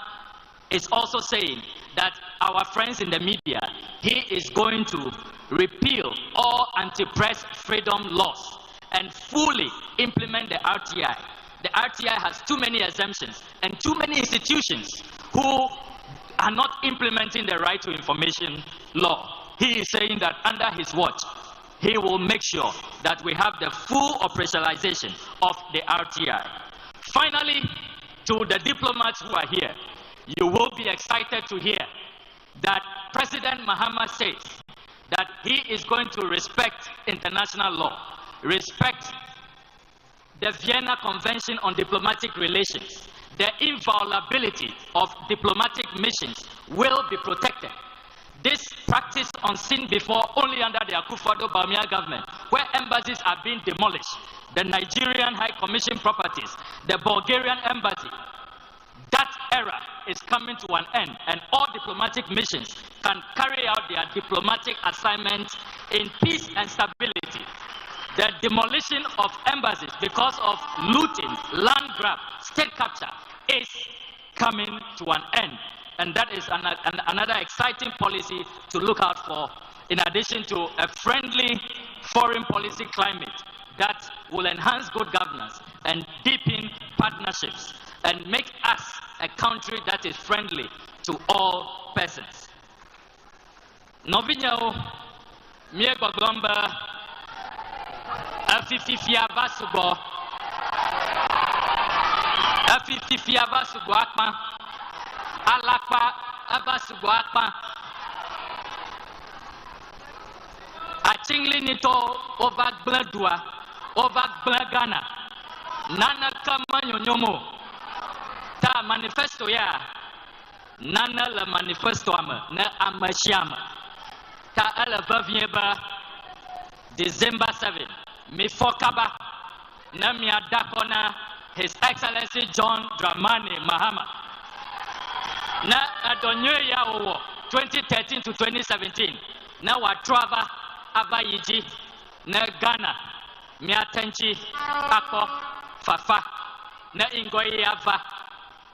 is also saying that our friends in the media, he is going to repeal all anti-press freedom laws and fully implement the RTI. The RTI has too many exemptions and too many institutions who are not implementing the right to information law. He is saying that under his watch, he will make sure that we have the full operationalization of the RTI. Finally, to the diplomats who are here, you will be excited to hear that President Mahama says that he is going to respect international law, respect the Vienna Convention on Diplomatic Relations. The inviolability of diplomatic missions will be protected. this practice unseen before only under the Akufo-Addo government, where embassies are being demolished, the Nigerian High Commission properties, the Bulgarian embassy. That era is coming to an end, and all diplomatic missions can carry out their diplomatic assignments in peace and stability. The demolition of embassies because of looting, land grab, state capture is coming to an end. And that is another exciting policy to look out for, in addition to a friendly foreign policy climate that will enhance good governance and deepen partnerships and make us a country that is friendly to all persons. Novinyo Miegogomba Afififia Basugo Akma Alakpa Abasugo Akma Achingli Nito over Gladua over Glagana Nana Kamanyonyomo Ta manifesto ya Nana la manifesto ama na amashama Ta ala bavieba December 7 Mifokaba na miadakona His Excellency John Dramani Mahama na adonye ya owo 2013 to 2017 na watrava abayiji na Ghana miatenchi ako fafa na ingoyi ava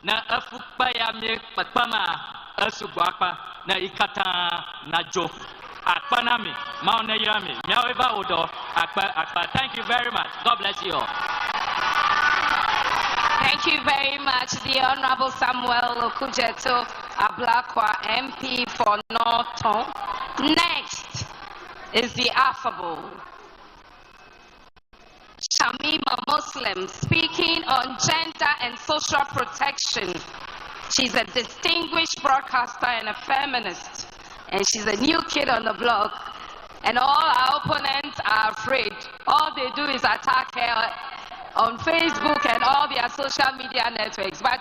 na afukpa ya mi pakpama asugwakpa na ikata na jo akpa nami maona yami miaweva odo akpa. Thank you very much. God bless you all. Thank you very much, the Honorable Samuel Okujeto Ablakwa, MP for Norton. Next is the affable Shamima Muslim, speaking on gender and social protection. She's a distinguished broadcaster and a feminist, and she's a new kid on the block. And all our opponents are afraid. All they do is attack her on Facebook and all their social media networks. But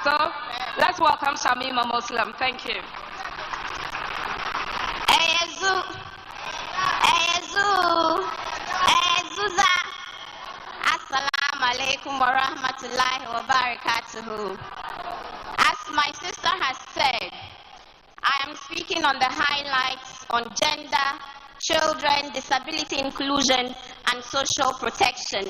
so let's welcome Shamima Muslim. Thank you. Assalamu alaikum wa rahmatullahi wa barakatuhu. As my sister has said, I am speaking on the highlights on gender, children, disability inclusion, and social protection.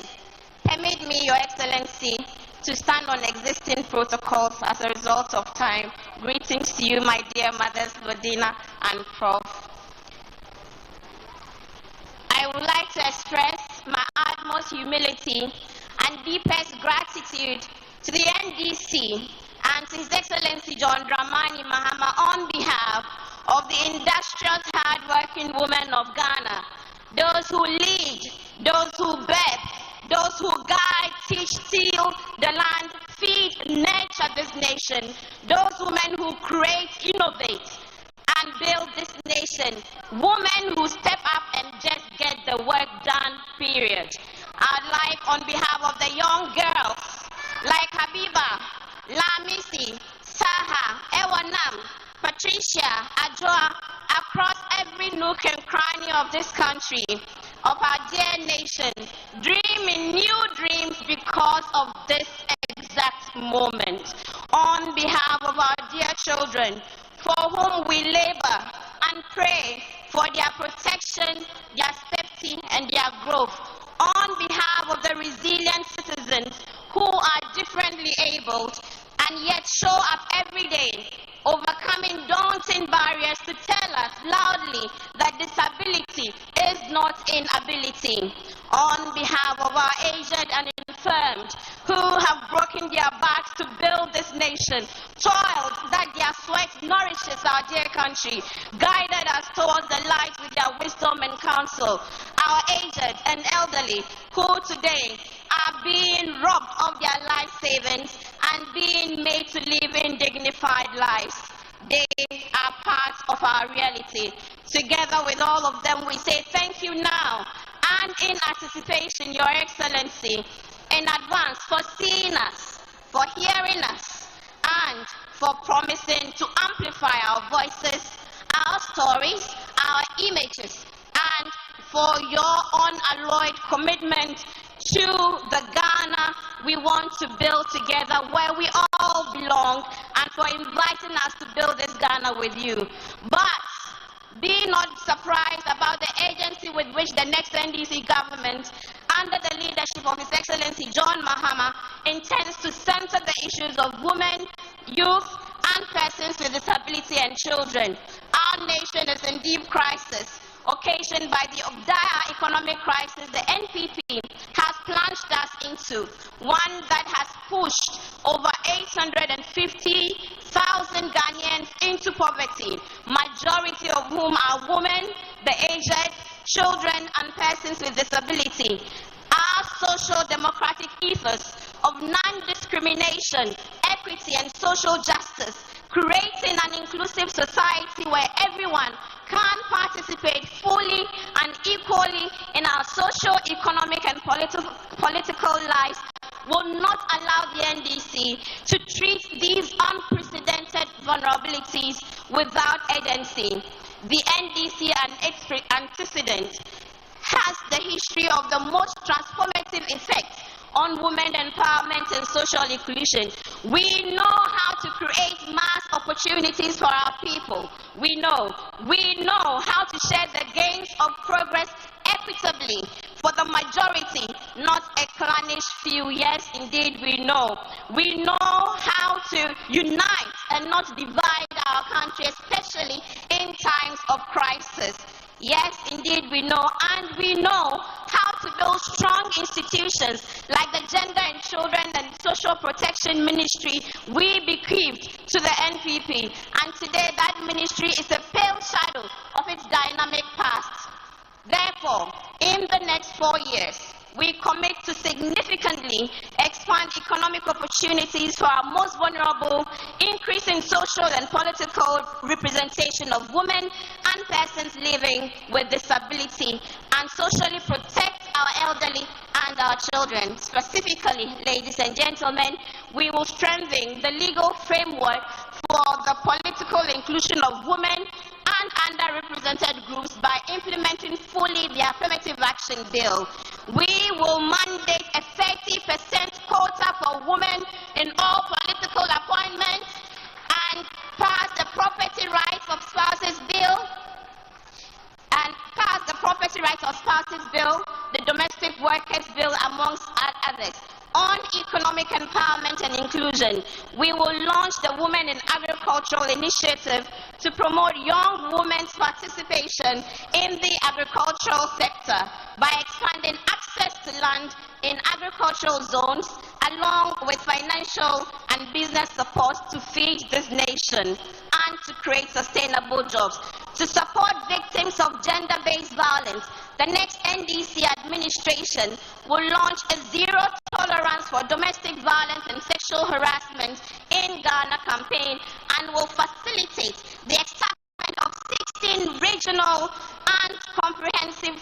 Permit me, Your Excellency, to stand on existing protocols as a result of time. Greetings to you, my dear mothers, Lodina and Prof. I would like to express my utmost humility and deepest gratitude to the NDC and to His Excellency John Dramani Mahama on behalf of the industrious, hard-working women of Ghana, those who lead, those who birth, those who guide, teach, till the land, feed, nurture this nation, those women who create, innovate, and build this nation, women who step up and just get the work done, period. I'd like, on behalf of the young girls, like Habiba, Lamisi, Saha, Ewanam, Patricia, Adjoa, across every nook and cranny of this country, of our dear nation, dreaming new dreams because of this exact moment. On behalf of our dear children, for whom we labor and pray for their protection, their safety, and their growth. On behalf of the resilient citizens who are differently abled and yet show up every day, overcoming daunting barriers to tell us loudly that disability is not inability. On behalf of our aged and infirmed who have broken their backs to build this nation, toiled that their sweat nourishes our dear country, guided us towards the light with their wisdom and counsel, our aged and elderly who today are being robbed of their life savings and being made to live in dignified lives. They are part of our reality. Together with all of them, we say thank you now and in anticipation, Your Excellency, in advance for seeing us, for hearing us, and for promising to amplify our voices, our stories, our images, and for your unalloyed commitment to the Ghana we want to build together, where we all belong, and for inviting us to build this Ghana with you. But be not surprised about the agency with which the next NDC government, under the leadership of His Excellency John Mahama, intends to center the issues of women, youth, and persons with disability and children. Our nation is in deep crisis, occasioned by the dire economic crisis the NPP has plunged us into, one that has pushed over 850,000 Ghanaians into poverty, majority of whom are women, the aged, children, and persons with disability. Our social democratic ethos of non-discrimination, equity, and social justice, creating an inclusive society where everyone can participate fully and equally in our social, economic, and political lives, will not allow the NDC to treat these unprecedented vulnerabilities without agency. The NDC and its antecedent has the history of the most transformative effects on women empowerment and social inclusion. We know how to create mass opportunities for our people. We know how to share the gains of progress equitably for the majority, not a clannish few. Yes, indeed, we know. We know how to unite and not divide our country, especially in times of crisis. Yes, indeed, we know, and we know how to build strong institutions like the Gender and Children and Social Protection Ministry we bequeathed to the NPP, and today that ministry is a pale shadow of its dynamic past. Therefore, in the next 4 years, we commit to significantly expand economic opportunities for our most vulnerable, increasing social and political representation of women and persons living with disability, and socially protect our elderly and our children. Specifically, ladies and gentlemen, we will strengthen the legal framework for the political inclusion of women and underrepresented groups by implementing fully the Affirmative Action Bill. We will mandate a 30% quota for women in all political appointments and pass the Property Rights of Spouses Bill, the Domestic Workers Bill, amongst others. On economic empowerment and inclusion, we will launch the Women in Agricultural Initiative to promote young women's participation in the agricultural sector by expanding access to land in agricultural zones, along with financial and business support to feed this nation and to create sustainable jobs. To support victims of gender-based violence, the next NDC administration will launch a zero tolerance for domestic violence and sexual harassment in Ghana campaign, and will facilitate the establishment of 16 regional and comprehensive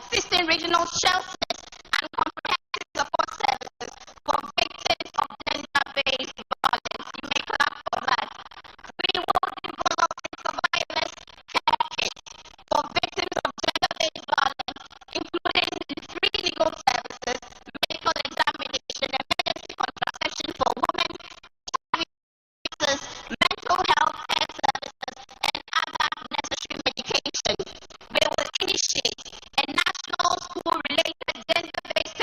16 regional shelters and comprehensive support services for victims of gender-based violence. You may clap for that. We will develop a survivors care kit for victims of gender-based violence, including free legal services, medical examination, emergency contraception for women, mental health care services, and other necessary medication. We will initiate a national school-related gender-based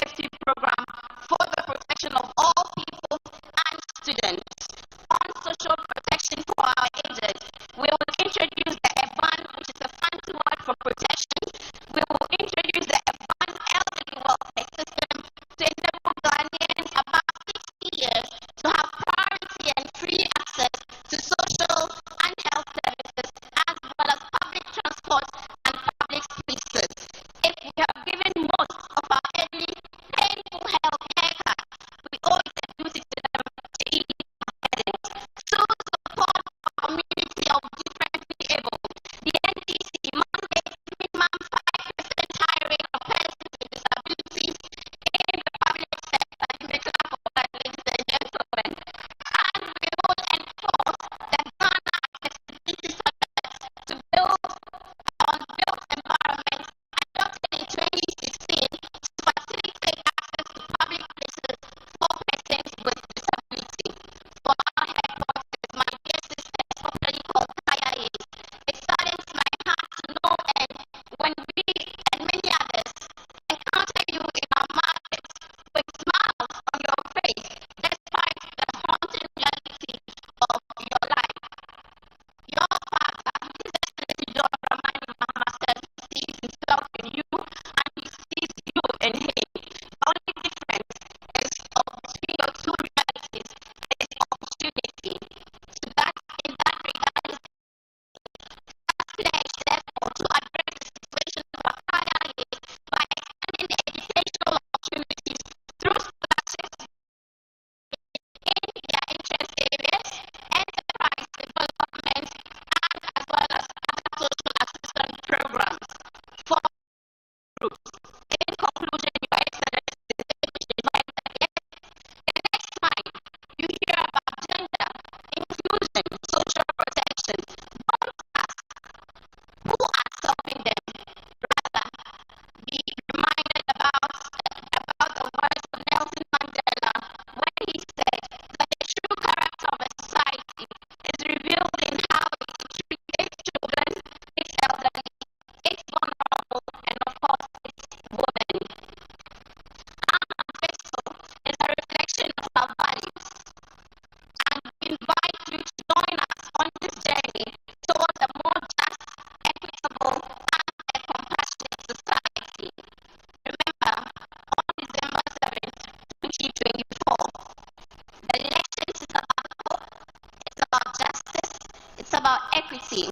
equity.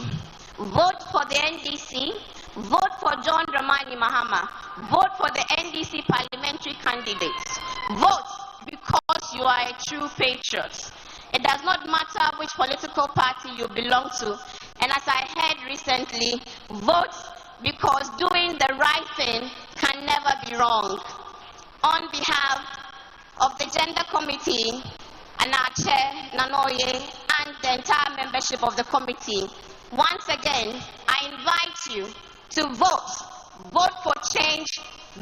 Vote for the NDC. Vote for John Dramani Mahama. Vote for the NDC parliamentary candidates. Vote because you are a true patriot. It does not matter which political party you belong to. And as I heard recently, vote because doing the right thing can never be wrong. On behalf of the Gender Committee and our Chair, Nanoye, and the entire membership of the committee, once again, I invite you to vote. Vote for change,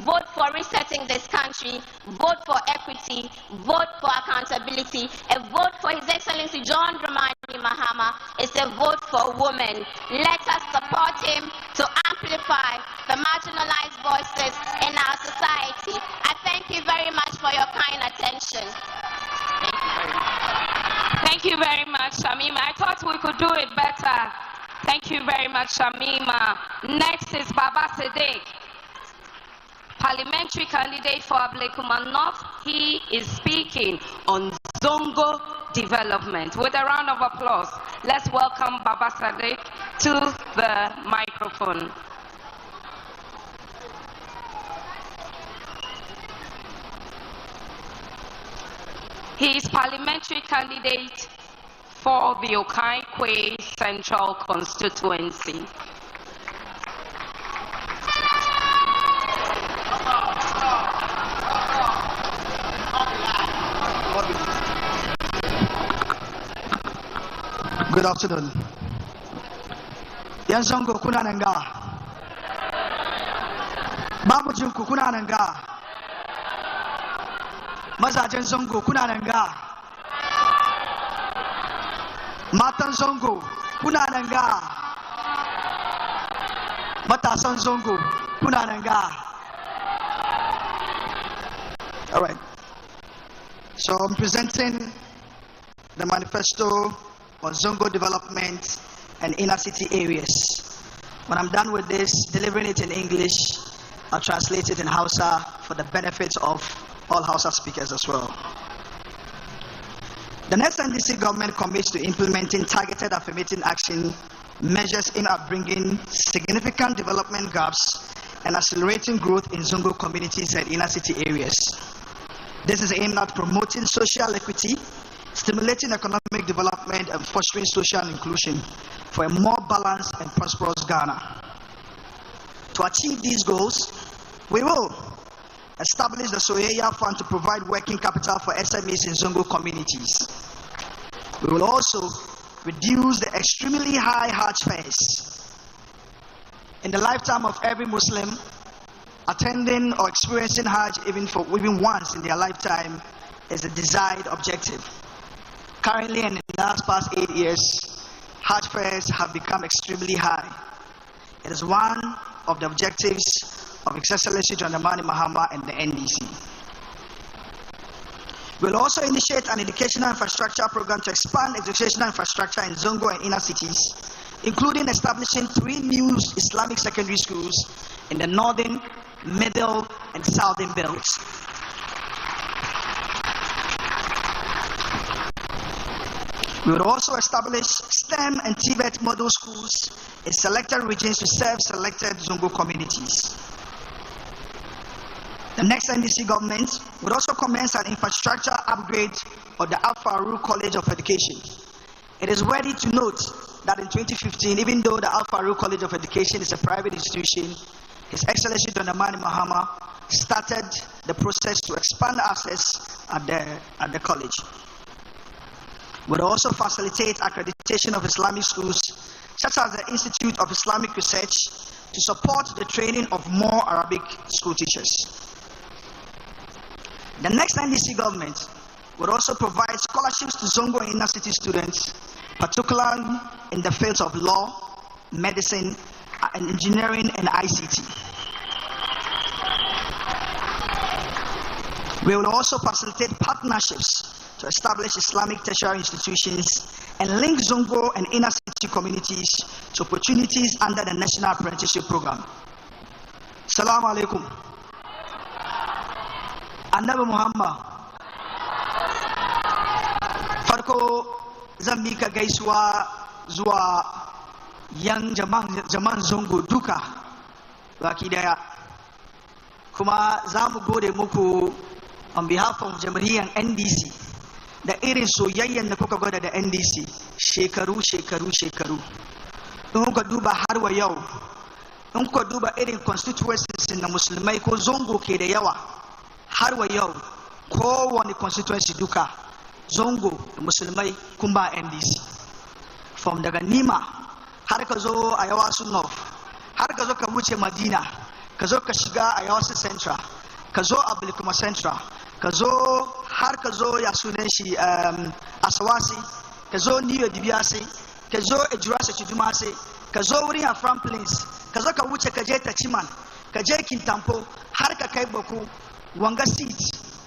vote for resetting this country, vote for equity, vote for accountability. A vote for His Excellency John Dramani Mahama is a vote for women. Let us support him to amplify the marginalized voices in our society. I thank you very much for your kind attention. Thank you very much, Shamima. I thought we could do it better. Thank you very much, Shamima. Next is Baba Sadiq, parliamentary candidate for Ablekuma North. He is speaking on Zongo development. With a round of applause, let's welcome Baba Sadiq to the microphone. He is parliamentary candidate for the Okaikwe Central Constituency. Good afternoon. Yanzongo kunananga. Babu junku kunananga. Mazajen zongo kunananga. Matan zongo kunananga. Matasan zongo kunananga. All right. So I'm presenting the manifesto on Zongo development and inner city areas. When I'm done with this, delivering it in English, I'll translate it in Hausa for the benefit of all Hausa speakers as well. The next NDC government commits to implementing targeted affirmative action measures aimed at bringing significant development gaps and accelerating growth in Zongo communities and inner city areas. This is aimed at promoting social equity, stimulating economic development, and fostering social inclusion for a more balanced and prosperous Ghana. To achieve these goals, we will establish the Soyeya Fund to provide working capital for SMEs in Zongo communities. We will also reduce the extremely high Hajj fares. In the lifetime of every Muslim, attending or experiencing Hajj even once in their lifetime is a desired objective. Currently, and in the past 8 years, Hajj fares have become extremely high. It is one of the objectives of His Excellency John Dramani Mahama and the NDC. We will also initiate an educational infrastructure program to expand educational infrastructure in Zongo and inner cities, including establishing 3 new Islamic secondary schools in the northern, middle, and southern belts. We will also establish STEM and TVET model schools in selected regions to serve selected Zongo communities. The next NDC government would also commence an infrastructure upgrade of the Al-Farouk College of Education. It is worthy to note that in 2015, even though the Al-Farouk College of Education is a private institution, His Excellency John Dramani Mahama started the process to expand access at the college. We will also facilitate accreditation of Islamic schools, such as the Institute of Islamic Research, to support the training of more Arabic school teachers. The next NDC government will also provide scholarships to Zongo and inner city students, particularly in the fields of law, medicine, and engineering and ICT. We will also facilitate partnerships to establish Islamic tertiary institutions and link Zongo and inner city communities to opportunities under the National Apprenticeship Program. Assalamu alaikum. Annabi Muhammad. Farko zan mika gaisuwa zuwa yan jaman zongo duka baki daya, kuma za mu gode muku on behalf of jam'iyyar NDC da irin soyayyen da kuka gwada da NDC shekaru. In kuka duba har wa yau, in kuka duba irin constituencies na musulmai ko zongo ke da yawa har wa yau, kowane constituency duka zongo da musulmai kun ba NDC. From daga Nima har ka zo a Yawasu North, har ka zo ka wuce Madina, ka zo ka shiga a Yawasu Central, ka zo a Bilikuma Central, ka zo har ka zo ya sunan shi Asawasi, ka zo Niyo Dibiyase, ka zo Ejurase Chidumase, ka zo wurin Afran Plains, ka zo ka wuce ka je Tachiman, ka je Kintampo har ka kai Baku, wanga seat,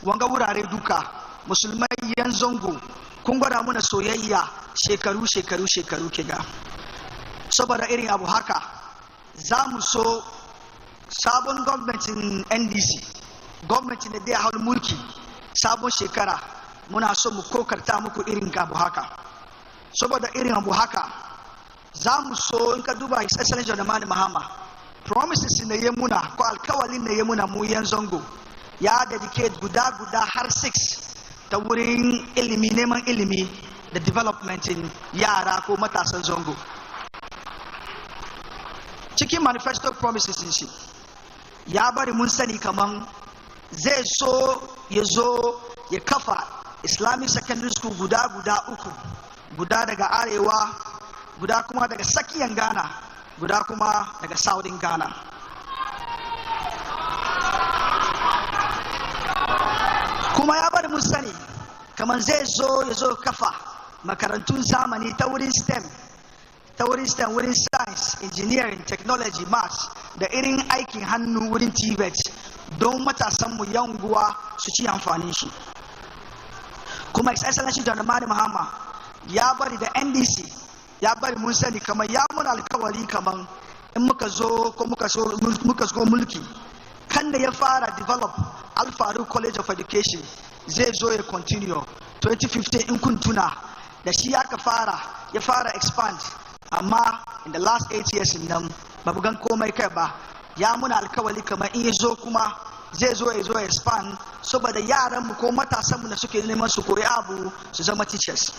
wanga wurare duka musulmai yan zongo kun gwada muna soyayya shekaru ke ga. Saboda irin abu haka za mu so sabon gwamnatin NDC, gwamnatin da zai hau mulki sabon shekara, muna so mu kokarta muku irin abu haka. Saboda irin abu haka za mu so in ka duba His Excellency John Dramani Mahama promises na yi muna ko alkawalin na yi muna mu yan zongo ya dedicate guda har 6 ta wurin ilimi, neman ilimi da developmentin yara ko matasan zongo. Cikin manifesto promises shi ya bari mun sani kaman zai so ya zo ya kafa Islamic secondary school guda 3, guda daga arewa, guda kuma daga tsakiyan Ghana, guda kuma daga Southern Ghana. Kuma ya bari mun sani kamar zai zo ya zo kafa makarantun zamani ta wurin STEM, wurin science, engineering, technology, maths da irin aikin hannu wurin TVET don matasanmu yanguwa su ci amfanin shi. Kuma His Excellency John Dramani Mahama ya bari da NDC ya bari mun sani kamar ya muna alkawari kamar in muka zo mulki kan da ya fara develop Al-Faruq College of Education zai zo ya continue 2015 in kun tuna da shi ya fara expand, amma in the last 8 years nan ba gan komai kai ba. Ya muna alkawali kamar in ya zo kuma zai zo ya expand saboda yaran mu ko matasan mu da suke neman su koyi abu su zama teachers.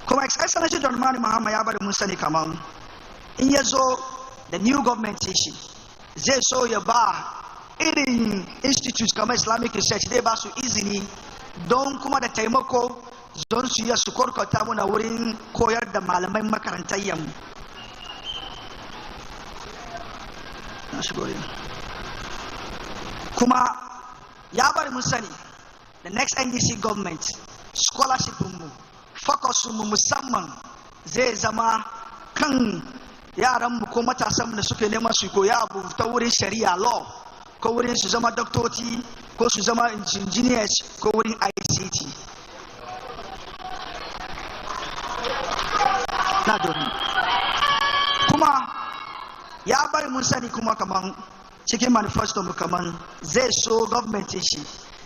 Kuma His Excellency John Dramani Mahama ya bari mun sani kamar in ya zo da new government shi zai so ya ba irin institutes kamar Islamic Research zai ba su izini don kuma da taimako don su yi su korkota muna wurin koyar da malamai makarantar yammu. Kuma ya bari mun sani the next NDC government scholarship mu focus mu musamman zai zama kan yaran mu ko matasan mu da suke neman su koya abu ta wurin shari'a law, ko wurin su zama doktoci, ko su zama engineers, ko wurin ICT. Na doni. Kuma ya bari mun sani kuma kaman cikin manifesto mu kaman zai so government shi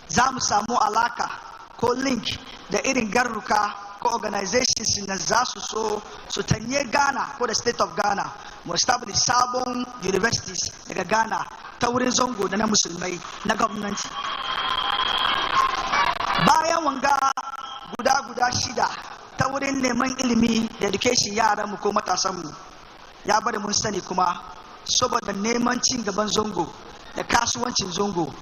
za mu samu alaka ko link da irin garruka ko organizations na za su so su tanye Ghana ko da state of Ghana mu establish sabon universities daga Ghana ta wurin zongo da na musulmai na gwamnati. Bayan wanga guda 6 ta wurin neman ilimi da education yaran mu ko matasan mu, ya bari mun sani kuma saboda neman cin gaban zongo da kasuwancin zongo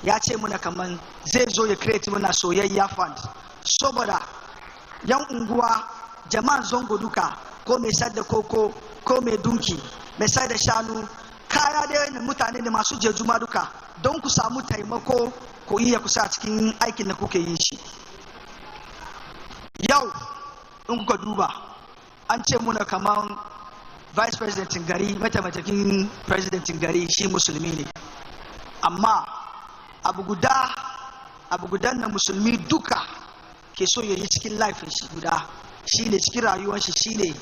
ya ce muna kaman zai zo ya create muna soyayya fund saboda yan unguwa jama'an zongo duka, ko mai sayar da koko, ko mai dunki, mai sayar da shanu, kaya da mutane da masu jejuma duka, don ku samu taimako ku iya kusa cikin aikin da kuke yin shi. Yau in kuka duba an ce muna kaman vice presidentin gari, mataimakin presidentin gari shi musulmi ne, amma abu gudan na musulmi duka ke so ya yi cikin laifin shi guda shine cikin rayuwar shi shine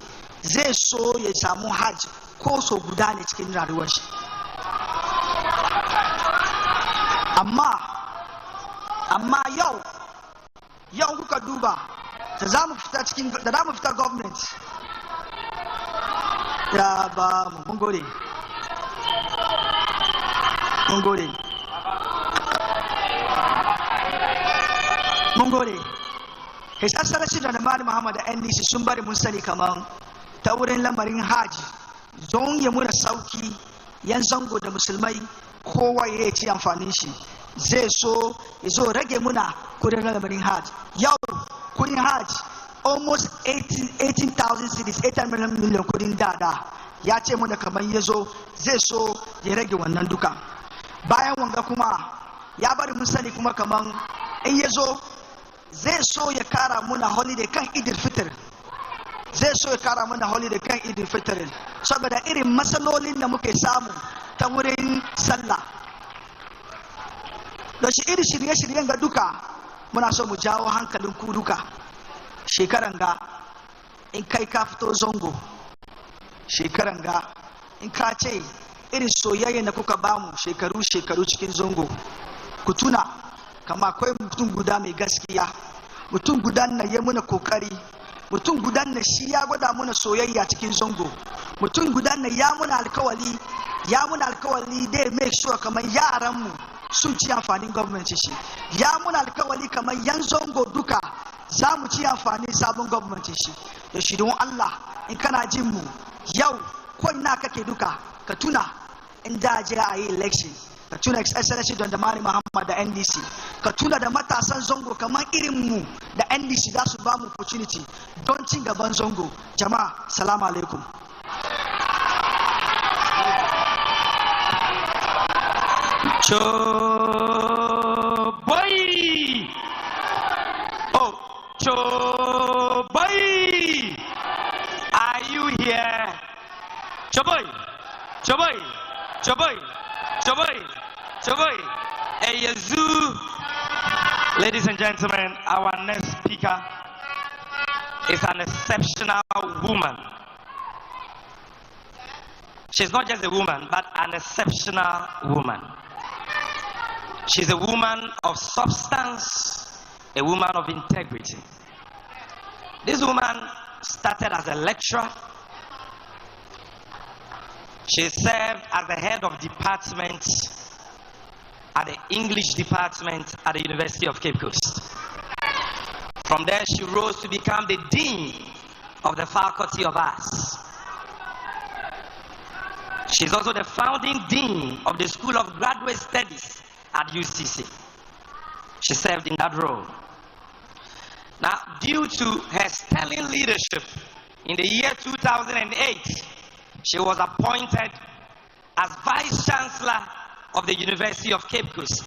zai so ya samu hajj ko so guda ne cikin rayuwar shi. amma yau kuka duba da za mu fita government Ya ba mu mun gode. Mun gode. Mun gode. His Excellency John Dramani Mahama da NDC sun bari mun sani kaman ta wurin lamarin haji don ya muna sauki yan zango da musulmai kowa ya ci amfanin shi zai so ya zo rage muna kudin lamarin haji. Yau kudin haji almost 18,000 cities 800 million kudin dada ya ce muna kaman ya zo zai so ya rage wannan duka. Bayan wanga kuma ya bari mun sani kuma kaman in ya zo zai so ya kara muna holiday kan idil fitr, zai so ya kara muna holiday kan idil fitr saboda irin matsalolin da muke samu ta wurin sallah da shi irin shirye-shiryen ga duka muna so mu jawo hankalin ku duka. Shekaran ga in kai ka fito zongo, shekaran ga in ka ce irin soyayyen da kuka bamu shekaru cikin zongo, ku tuna kama akwai mutum guda mai gaskiya, mutum guda na yi muna kokari, mutum guda na shi ya gwada muna soyayya cikin zango, mutum guda na ya muna alkawali dai make sure kamar yaranmu sun ci amfanin gwamnati shi, ya muna alkawali kamar yan zango duka za mu ci amfanin sabon gwamnati shi. Da shi don Allah in kana jin mu yau ko ina kake duka ka tuna in da je a yi election, ka tuna Excellency John Dramani Mahama da NDC, ka tuna da matasan zongo kamar irin mu da NDC za su ba mu opportunity don cin gaban zongo. Jama'a, salamu alaikum. Choboy! Oh, Choboy! Are you here? Choboy! Choboy! Choboy! Choboy! Choboy! Hey, Yazoo! Ladies and gentlemen, our next speaker is an exceptional woman. She's not just a woman, but an exceptional woman. She's a woman of substance, a woman of integrity. This woman started as a lecturer. She served as the head of department at the English department at the University of Cape Coast. From there, she rose to become the dean of the Faculty of Arts. She's also the founding dean of the School of Graduate Studies at UCC. She served in that role. Now, due to her sterling leadership, in the year 2008, she was appointed as Vice Chancellor of the University of Cape Coast,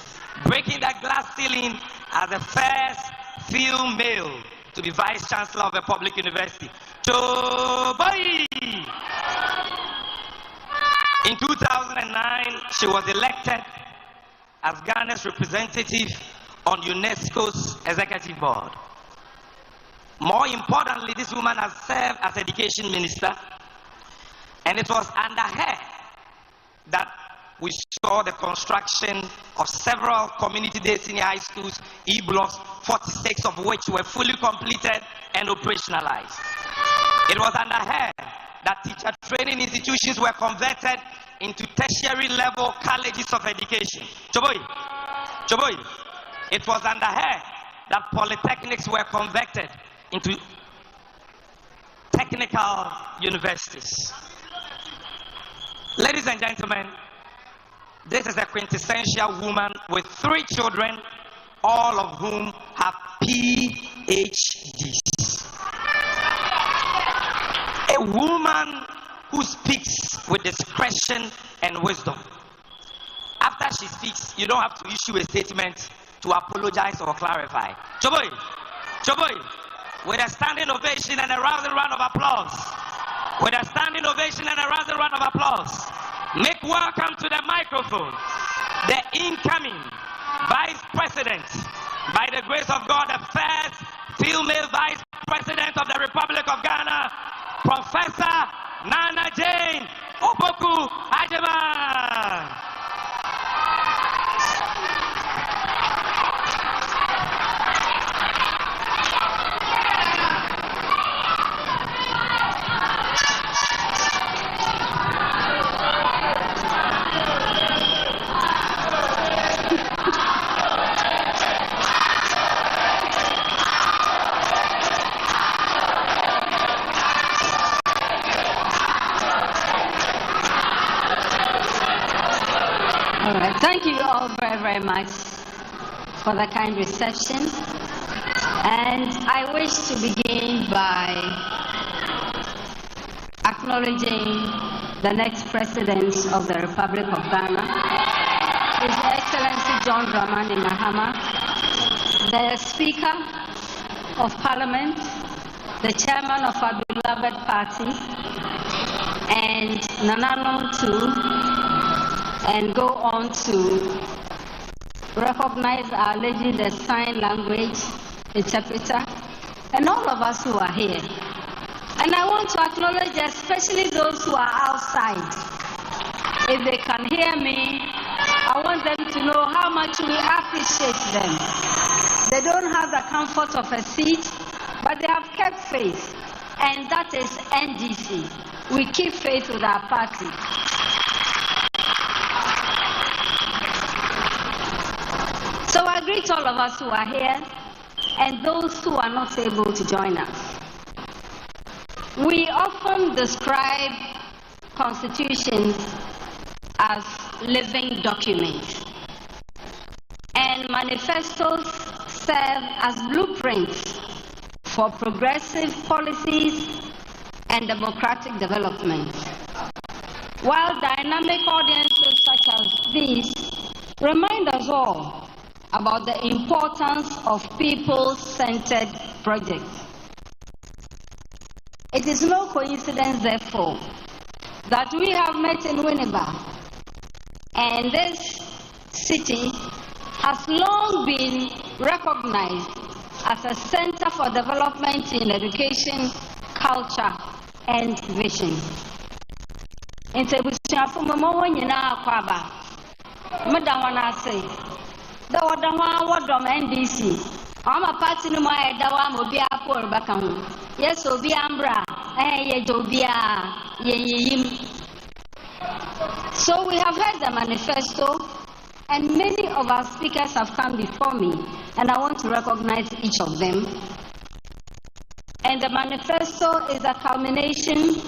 breaking that glass ceiling as the first female to be Vice Chancellor of a public university. Choboy! In 2009, she was elected as Ghana's representative on UNESCO's executive board. More importantly, this woman has served as education minister, and it was under her that we saw the construction of several community-day senior high schools, E-blocks, 46 of which were fully completed and operationalized. It was under her that teacher training institutions were converted into tertiary level colleges of education. Choboy, Choboy, it was under her that polytechnics were converted into technical universities. Ladies and gentlemen, this is a quintessential woman with 3 children, all of whom have PhDs. A woman who speaks with discretion and wisdom. After she speaks, you don't have to issue a statement to apologize or clarify. Choboy, Choboy, with a standing ovation and a rousing round of applause. With a standing ovation and a rousing round of applause. Make welcome to the microphone the incoming Vice President, by the grace of God, the first female Vice President of the Republic of Ghana, Professor Nana Jane Opoku Ajaman. very much for the kind reception. And I wish to begin by acknowledging the next President of the Republic of Ghana, His Excellency John Dramani Mahama, the Speaker of Parliament, the Chairman of our beloved party, and Nananom too, and go on to recognize our lady, the sign language interpreter, and all of us who are here. And I want to acknowledge especially those who are outside. If they can hear me, I want them to know how much we appreciate them. They don't have the comfort of a seat, but they have kept faith, and that is NDC. We keep faith with our party. So I greet all of us who are here and those who are not able to join us. We often describe constitutions as living documents, and manifestos serve as blueprints for progressive policies and democratic development. While dynamic audiences such as these remind us all about the importance of people-centered projects. It is no coincidence, therefore, that we have met in Winneba, and this city has long been recognized as a center for development in education, culture, and vision. NDC. I'm a party no more dawa mo bia por baka yes obi ambra ye jobia ye. So we have heard the manifesto, and many of our speakers have come before me, and I want to recognize each of them. And the manifesto is a culmination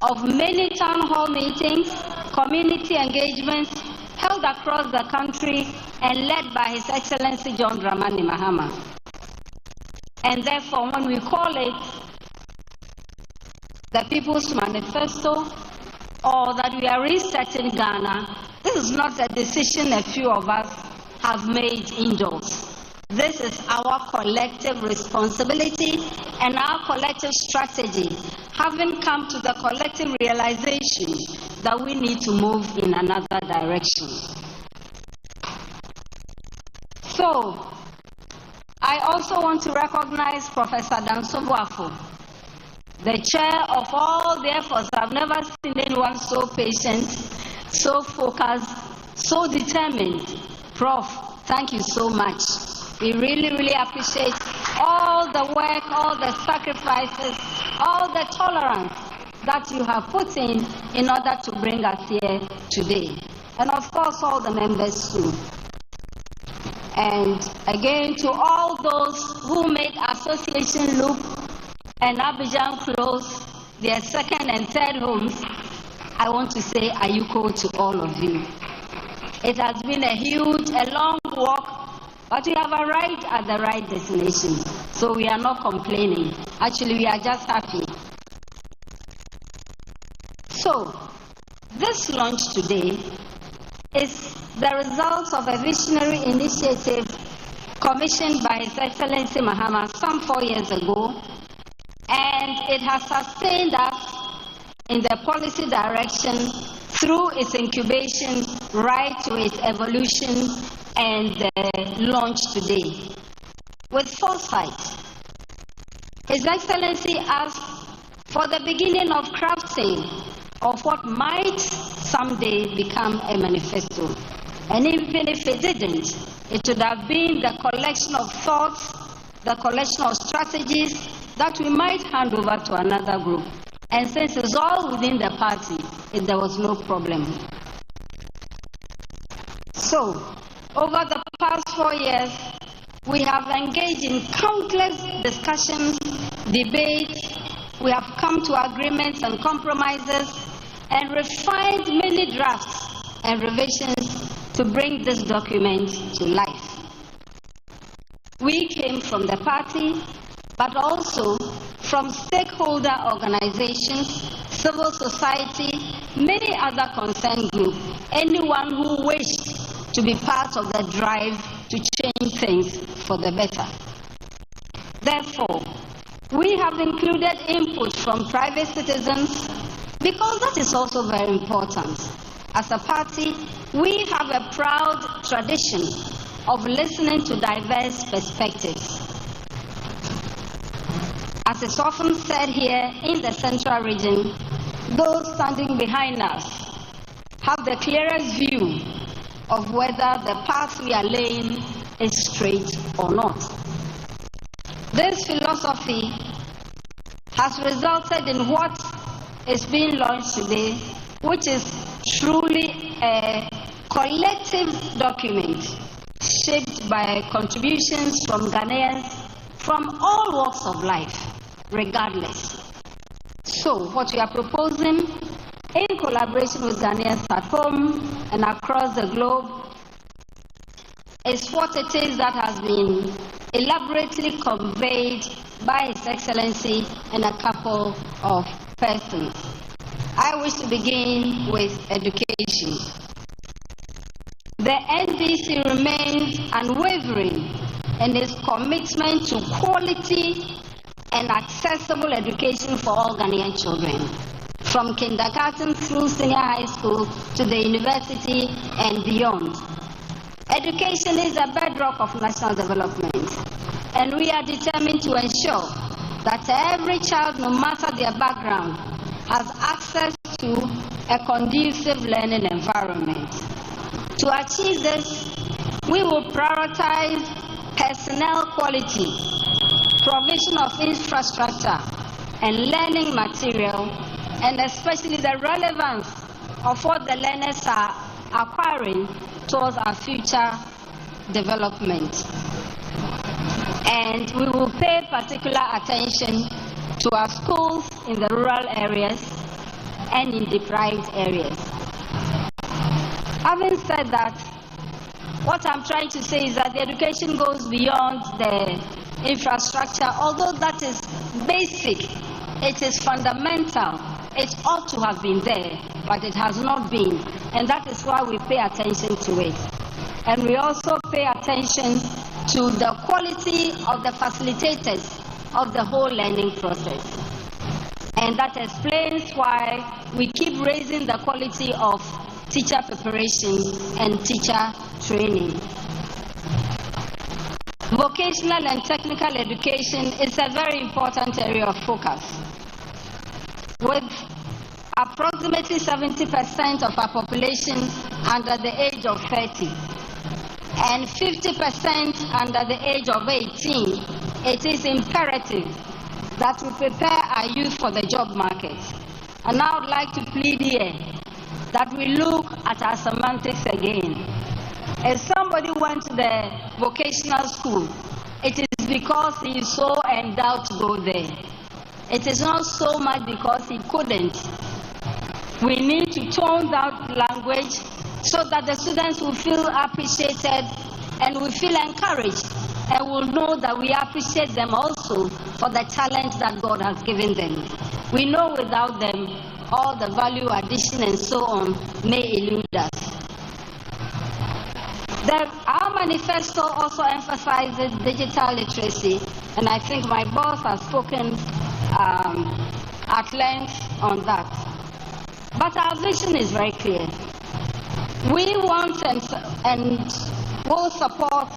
of many town hall meetings, community engagements held across the country and led by His Excellency John Dramani Mahama. And therefore, when we call it the People's Manifesto, or that we are resetting Ghana, this is not a decision a few of us have made indoors. This is our collective responsibility and our collective strategy, having come to the collective realization that we need to move in another direction. So, I also want to recognize Professor Dansobuafo, the chair of all the efforts. I've never seen anyone so patient, so focused, so determined. Prof, thank you so much. We really, really appreciate all the work, all the sacrifices, all the tolerance that you have put in order to bring us here today. And of course, all the members too. And again, to all those who made Association Loop and Abidjan Close their second and third homes, I want to say Ayuko to all of you. It has been a long walk, but we have arrived at the right destination. So we are not complaining. Actually, we are just happy. So, this launch today is the result of a visionary initiative commissioned by His Excellency Mahama some 4 years ago, and it has sustained us in the policy direction through its incubation right to its evolution and launch today. With foresight, His Excellency asked for the beginning of crafting of what might someday become a manifesto. And even if it didn't, it would have been the collection of thoughts, the collection of strategies that we might hand over to another group. And since it's all within the party, there was no problem. So, over the past 4 years, we have engaged in countless discussions, debates. We have come to agreements and compromises and refined many drafts and revisions to bring this document to life. We came from the party, but also from stakeholder organizations, civil society, many other concerned groups, anyone who wished to be part of the drive to change things for the better. Therefore, we have included input from private citizens because that is also very important. As a party, we have a proud tradition of listening to diverse perspectives. As is often said here in the central region, those standing behind us have the clearest view of whether the path we are laying is straight or not. This philosophy has resulted in what is being launched today, which is truly a collective document shaped by contributions from Ghanaians from all walks of life, regardless. So, what we are proposing in collaboration with Ghanaians at home and across the globe is what it is that has been elaborately conveyed by His Excellency and a couple of persons. I wish to begin with education. The NDC remains unwavering in its commitment to quality and accessible education for all Ghanaian children, from kindergarten through senior high school to the university and beyond. Education is a bedrock of national development, and we are determined to ensure that every child, no matter their background, has access to a conducive learning environment. To achieve this, we will prioritize personnel quality, provision of infrastructure and learning material, and especially the relevance of what the learners are acquiring towards our future development. And we will pay particular attention to our schools in the rural areas and in deprived areas. Having said that, what I'm trying to say is that the education goes beyond the infrastructure. Although that is basic, it is fundamental. It ought to have been there, but it has not been. And that is why we pay attention to it. And we also pay attention to the quality of the facilitators of the whole learning process. And that explains why we keep raising the quality of teacher preparation and teacher training. Vocational and technical education is a very important area of focus. With approximately 70% of our population under the age of 30 and 50% under the age of 18, it is imperative that we prepare our youth for the job market. And I would like to plead here that we look at our semantics again. If somebody went to the vocational school, it is because he is so endowed to go there. It is not so much because he couldn't. We need to tone down language so that the students will feel appreciated and will feel encouraged and will know that we appreciate them also for the talent that God has given them. We know without them, all the value addition and so on may elude us. Our manifesto also emphasizes digital literacy, and I think my boss has spoken at length on that. But our vision is very clear. We want and will support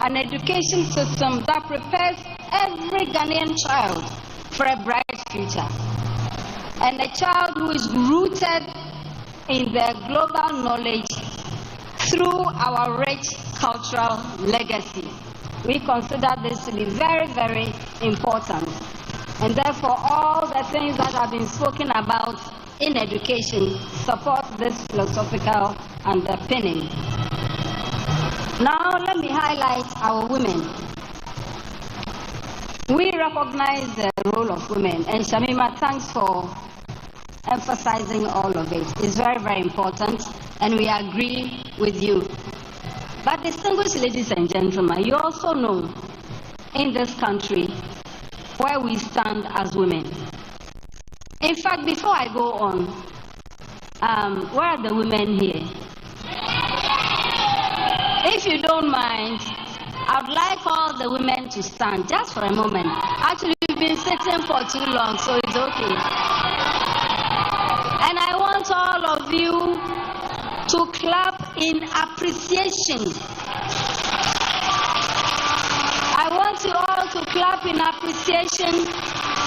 an education system that prepares every Ghanaian child for a bright future, and a child who is rooted in their global knowledge through our rich cultural legacy. We consider this to be very, very important. And therefore, all the things that have been spoken about in education support this philosophical underpinning. Now, let me highlight our women. We recognize the role of women, and Shamima, thanks for emphasizing all of it. It's very, very important. and we agree with you. But distinguished ladies and gentlemen, you also know in this country where we stand as women. In fact, before I go on, where are the women here? If you don't mind, I would like all the women to stand just for a moment. Actually, we've been sitting for too long, so it's okay. And I want all of you to clap in appreciation. I want you all to clap in appreciation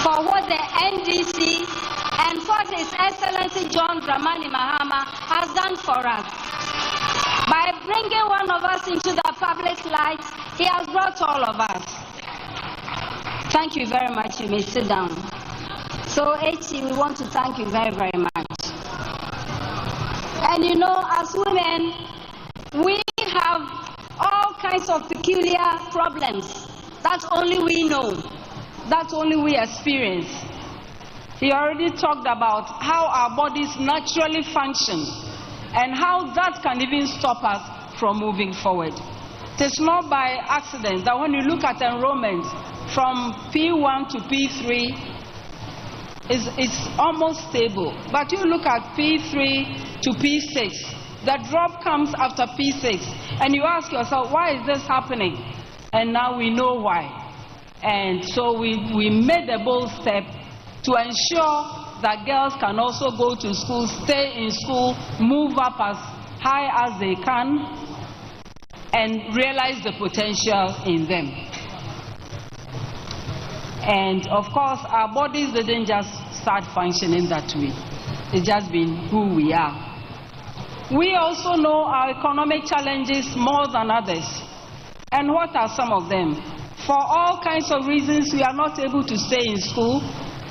for what the NDC and what His Excellency John Dramani Mahama has done for us. By bringing one of us into the public light, he has brought all of us. Thank you very much. You may sit down. So, HC, we want to thank you very, very much. And you know, as women, we have all kinds of peculiar problems that only we know, that only we experience. He already talked about how our bodies naturally function and how that can even stop us from moving forward. It is not by accident that when you look at enrollment from P1 to P3, it's almost stable. But you look at P3 to P6, the drop comes after P6, and you ask yourself, why is this happening? And now we know why. And so we made a bold step to ensure that girls can also go to school, stay in school, move up as high as they can, and realize the potential in them. And of course, our bodies didn't just start functioning that way. It's just been who we are. We also know our economic challenges more than others. And what are some of them? For all kinds of reasons, we are not able to stay in school.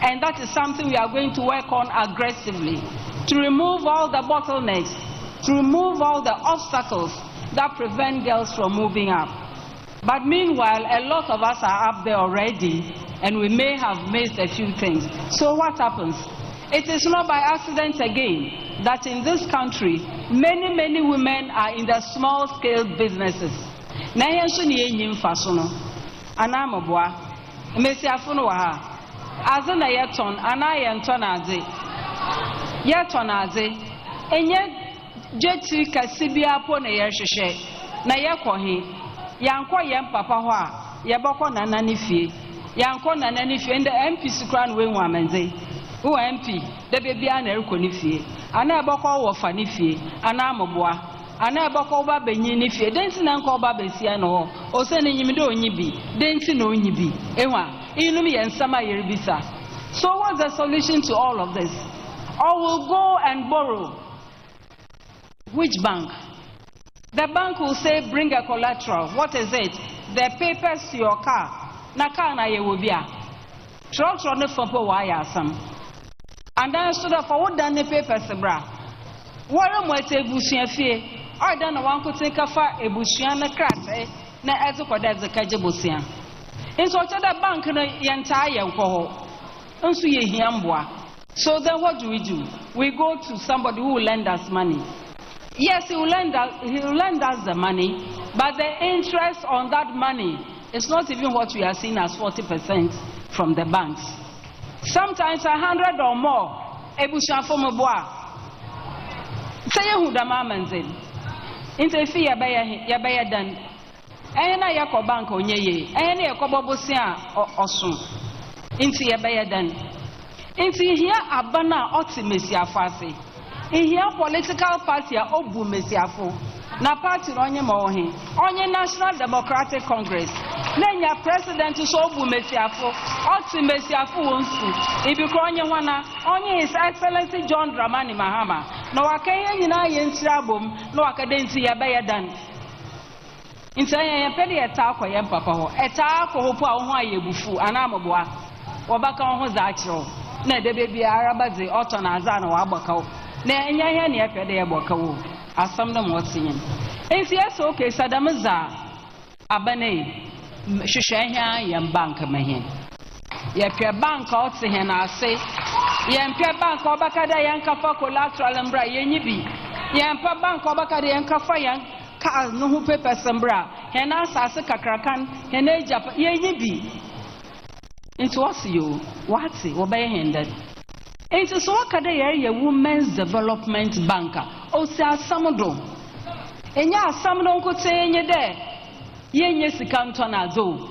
And that is something we are going to work on aggressively, to remove all the bottlenecks, to remove all the obstacles that prevent girls from moving up. But meanwhile, a lot of us are up there already, and we may have missed a few things. So what happens? It is not by accident again that in this country, many, many women are in the small-scale businesses. Azana yeton ana yenton aze yeton aze enye jeti kasibia po na yehwehwe na yekohe yanko yem papa ho a yeboko nana ne fie yanko nana ne fie nde MP sikra no wenwu amenze wo MP de bebia na eriko ne fie ana eboko wo fa ne fie ana amoboa ana eboko ba benyi ne fie denti na nko ba besia no o se ne nyimde onyibi denti na onyibi ehwa. So what's the solution to all of this? Or we'll go and borrow. Which bank? The bank will say, bring a collateral. What is it? The papers to your car. Na car na ye will be a. Truck run the phone wire some. And then stood up for what done the papers, bra. What am I say bushia fee? I don't know one could take a far a bushiana crack, na as a quadrant the kajabusian. In such a bank, so then what do? We go to somebody who will lend us money. Yes, he will lend us the money, but the interest on that money is not even what we are seeing as 40% from the banks. Sometimes 100 or more. Ebusha from a bois. Say who the mamanzin. Interfere by done. Ena yako bank onyeye ena yako bobosia osun inti yebeye dan inti here abana otimesi afase here political party a obu mesiafo na party onye ma ohe onye National Democratic Congress nenya president so obu mesiafo otimesiafo wonsu ibiko onye wana onye His Excellency John Dramani Mahama na wakanye nyina ye ntirabom na wakade inti yebeye dan. Intanya pedi etako yem papa ho etako ho po a ho ayebufu anamoboa wobaka ho za akiro na de bebi arabaze oto na aza na wagbaka na enya he na epede ye boka wo asam na mo tinyin ensi eso okay sadamza abane hwehwe he yem bank mahin ye pia bank ot he na ase yem pia bank obaka da yan kafa collateral mbra yenyi bi Yampa bank obakari yankafa yan ka no hu paper sembra hena asase kakrakan hena japa yenyibi into what's you what obey handed into so kada ye women's development banker o si asamdo enya asamdo nkote enye de yenye sika nto na zo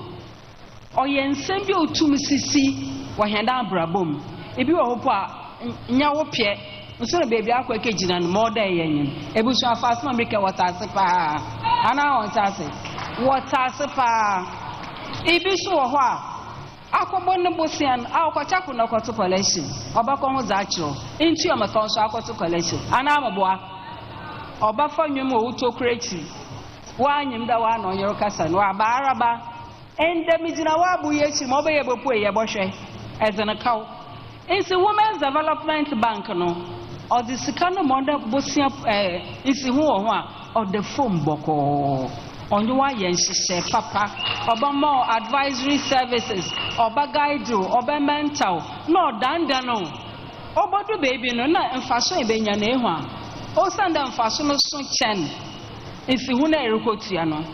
o yensem bi otum sisi wo henda abrabom ebi wo hopo a nya wo pie nso baby akwa kejina no more day yen ebusu afast America water sepa ana on tase water sepa ibisu wo ho a akobo ne bosian akwacha ko na kwato collection obakọ ho za chiro into am ka so akwato collection ana amaboa obafa nwem o to kreti wa anyim da wa no yero kasa no abaraba endemijina wa bu yechi mo be yebopu e yebohwe ezena kaw it's a women's development bank no or the second model bosia isi hu ho a or the phone boko onye wa yen hihye papa oba more advisory services oba guide oba mental no danda no obodu baby no na mfaso ebenya na ehu a o sanda mfaso no so chen isi hu na erekotua no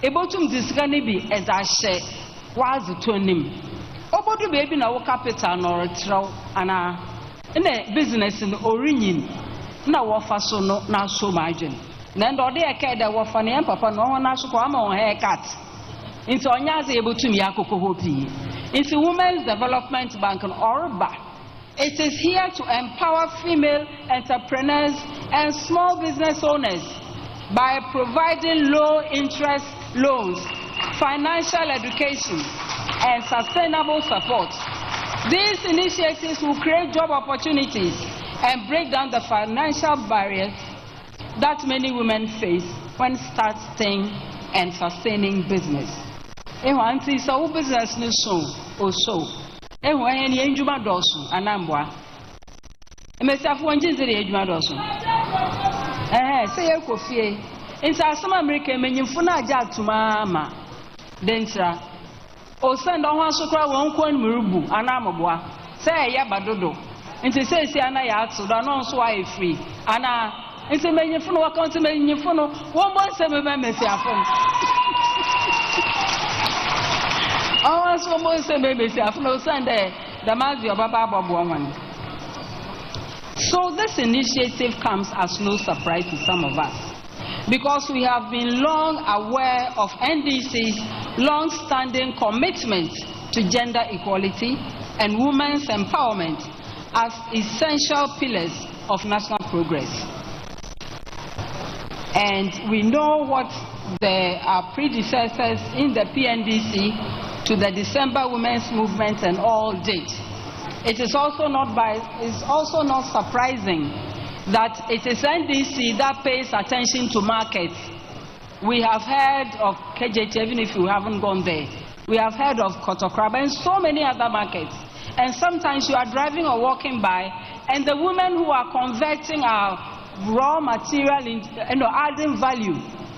ebotum disika ne bi eza hye wazu tonim obodu baby na wo capital no retraw ana ene business no orinyin na wo fa so no na so margin na ndo de eke da wo fa ne papa no ho na so ko ama wo haircut into onyaze ebotum yakoko hopi into women's development bank in Orba. It is here to empower female entrepreneurs and small business owners by providing low interest loans, financial education and sustainable support. These initiatives will create job opportunities and break down the financial barriers that many women face when starting and sustaining business. Anti so business no so o so. Any enjuma dosu anambwa. Emesiafu njinzire enjuma dosu. Say ekofie. Inta some America menyimfu na aja atuma dentra. O send on one sokra won kwan murubu anamboa. Say ya badodo. Inti say ana ya atu da no so aye free. Ana inti menyimfu no account menyimfu no won bon se me mesiafu. Oh, so most baby self no Sunday. The mazi of Baba woman. So this initiative comes as no surprise to some of us, because we have been long aware of NDC's long-standing commitment to gender equality and women's empowerment as essential pillars of national progress. And we know what our predecessors in the PNDC to the December Women's Movement and all did. It is also not surprising that it is NDC that pays attention to markets. We have heard of KJT, even if you haven't gone there. We have heard of Kotokraba and so many other markets. And sometimes you are driving or walking by, and the women who are converting our raw material, adding value,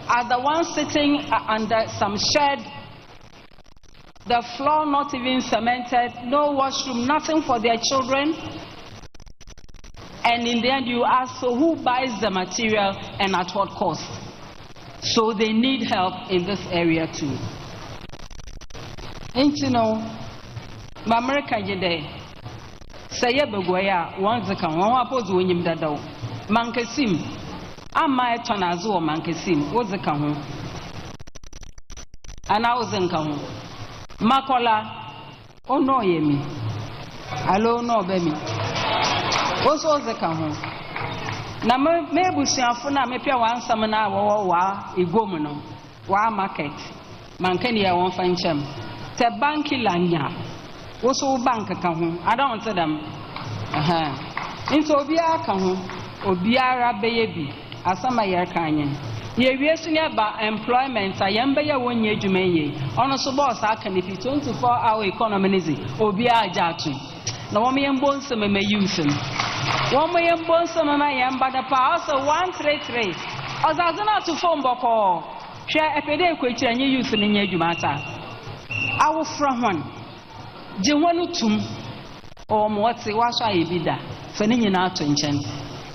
are the ones sitting under some shed, the floor not even cemented, no washroom, nothing for their children. And in the end you ask, so who buys the material and at what cost? So they need help in this area too. And you know, my American today, say begoya once a can one pose when you dado. Mankesim, am my tonazo mankesim, what's the can? And I was in Kamu. Makola, oh no, yemi. Hello, no, baby. What's all the Kamu? Na maybe she afuna mepia wan samana wa igomno wa market mankani ya won fanchem te banki lanya wo so bank ka ho I don't want them into obia ka ho obiara beye bi asama yer kanyen ye wiesu ne ba employment ayembe ya wonye adwumaye ono so boss aka ne 24-hour economy nizi obia ajatu na wo me yembo nseme me youth one way and bonsom and by the power so 133. As I not to phone boko, share a pede quick and you use in your jumata. I will from one. Jiwanutum or what's the washa ibida, Fenin out to enchant.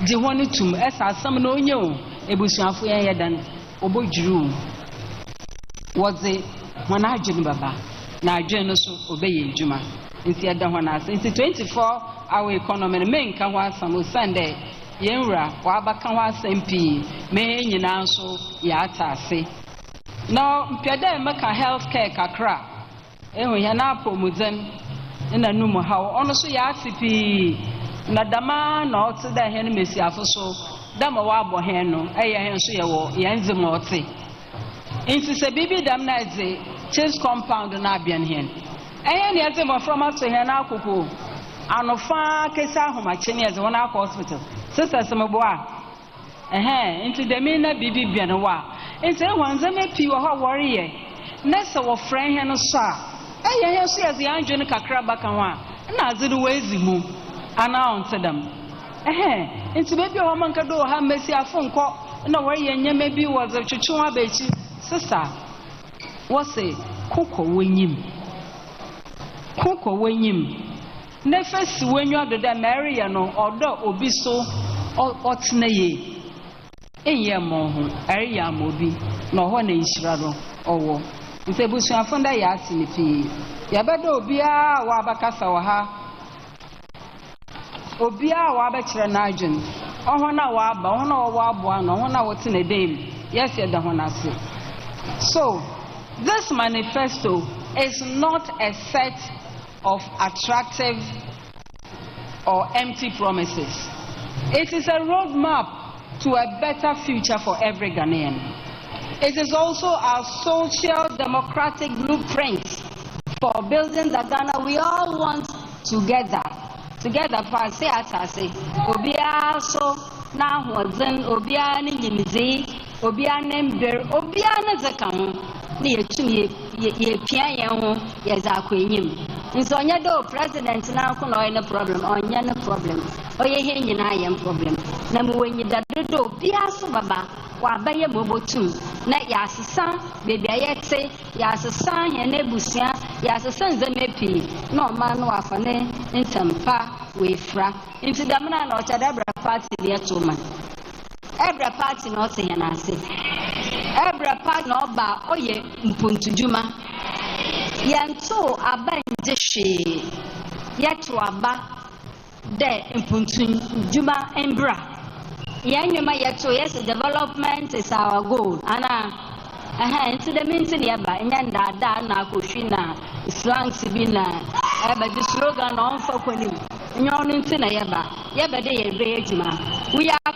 di honi tum esa asam na onye o ebusuafo yen yedan obodwuru woze hona adwene baba na adwene no so obeye djuma nti eda hona ase nti 24-hour economy no menka ho asam Sunday yenwura wa abaka ho asam pii me nyina nso ya atase na mpeda meka healthcare kakra ehu ya na promozen na numu hawo ono so ya asipi na dama na ote da hen mesi afoso dama wa abo hen no eye hen so ye wo yenze mo ote inti se bibi dam na ze chase compound na abian hen eye ne ze mo from aso hen na akoko anofa kesa ahoma cheni ze wona akọ hospital sister sembo a inti de me na bibi bian wa inti wanze me pi wo ho wori ye na se wo friend hen no so a eye hen so ye ze anjwe ne kakra baka wa na ze no wezi mu announce them into baby o man ka do ha mesi afonko na wori nyeme bi was twetwe wa ba chi sister what say koko wanyim na fesi wanyu adoda Mary no odo obi so otena ye enye mo ho area mo bi na ho na ishira do owo nse busu afonda ya asinifi ya beda obi a wa bakasa wa ha obia wa abekire na adwen ohona wa aba ohona wa aboa no ohona wote na dem yes ye da hona se. So this manifesto is not a set of attractive or empty promises. It is a roadmap to a better future for every Ghanaian. It is also our social democratic blueprint for building the Ghana we all want together pa se atase obia so na hozen obia ne nyimizi obia ne mber obia ne zakan ne yetumi ye pia ye ho ye za akwenyim nso onye do president na ko no any problem onye no problem oye he nyina ye problem na mu wenyi dadodo obia so baba wa baye mobotum na ya asesa bebi ayete ya asesa he na ebusia ya asesa nzemepi no ma no afane ntampa we fra into the man na ochada ebra party the atoma ebra party no se yana ase ebra party no ba oye mpuntujuma yanto abanje hwe yato aba de mpuntujuma embra yanwema yato yes development is our goal ana into the meeting yaba nyanda da na akohwi na slangs bi na eba the slogan on for kwanim nyono ntina yaba de ye be adwuma we are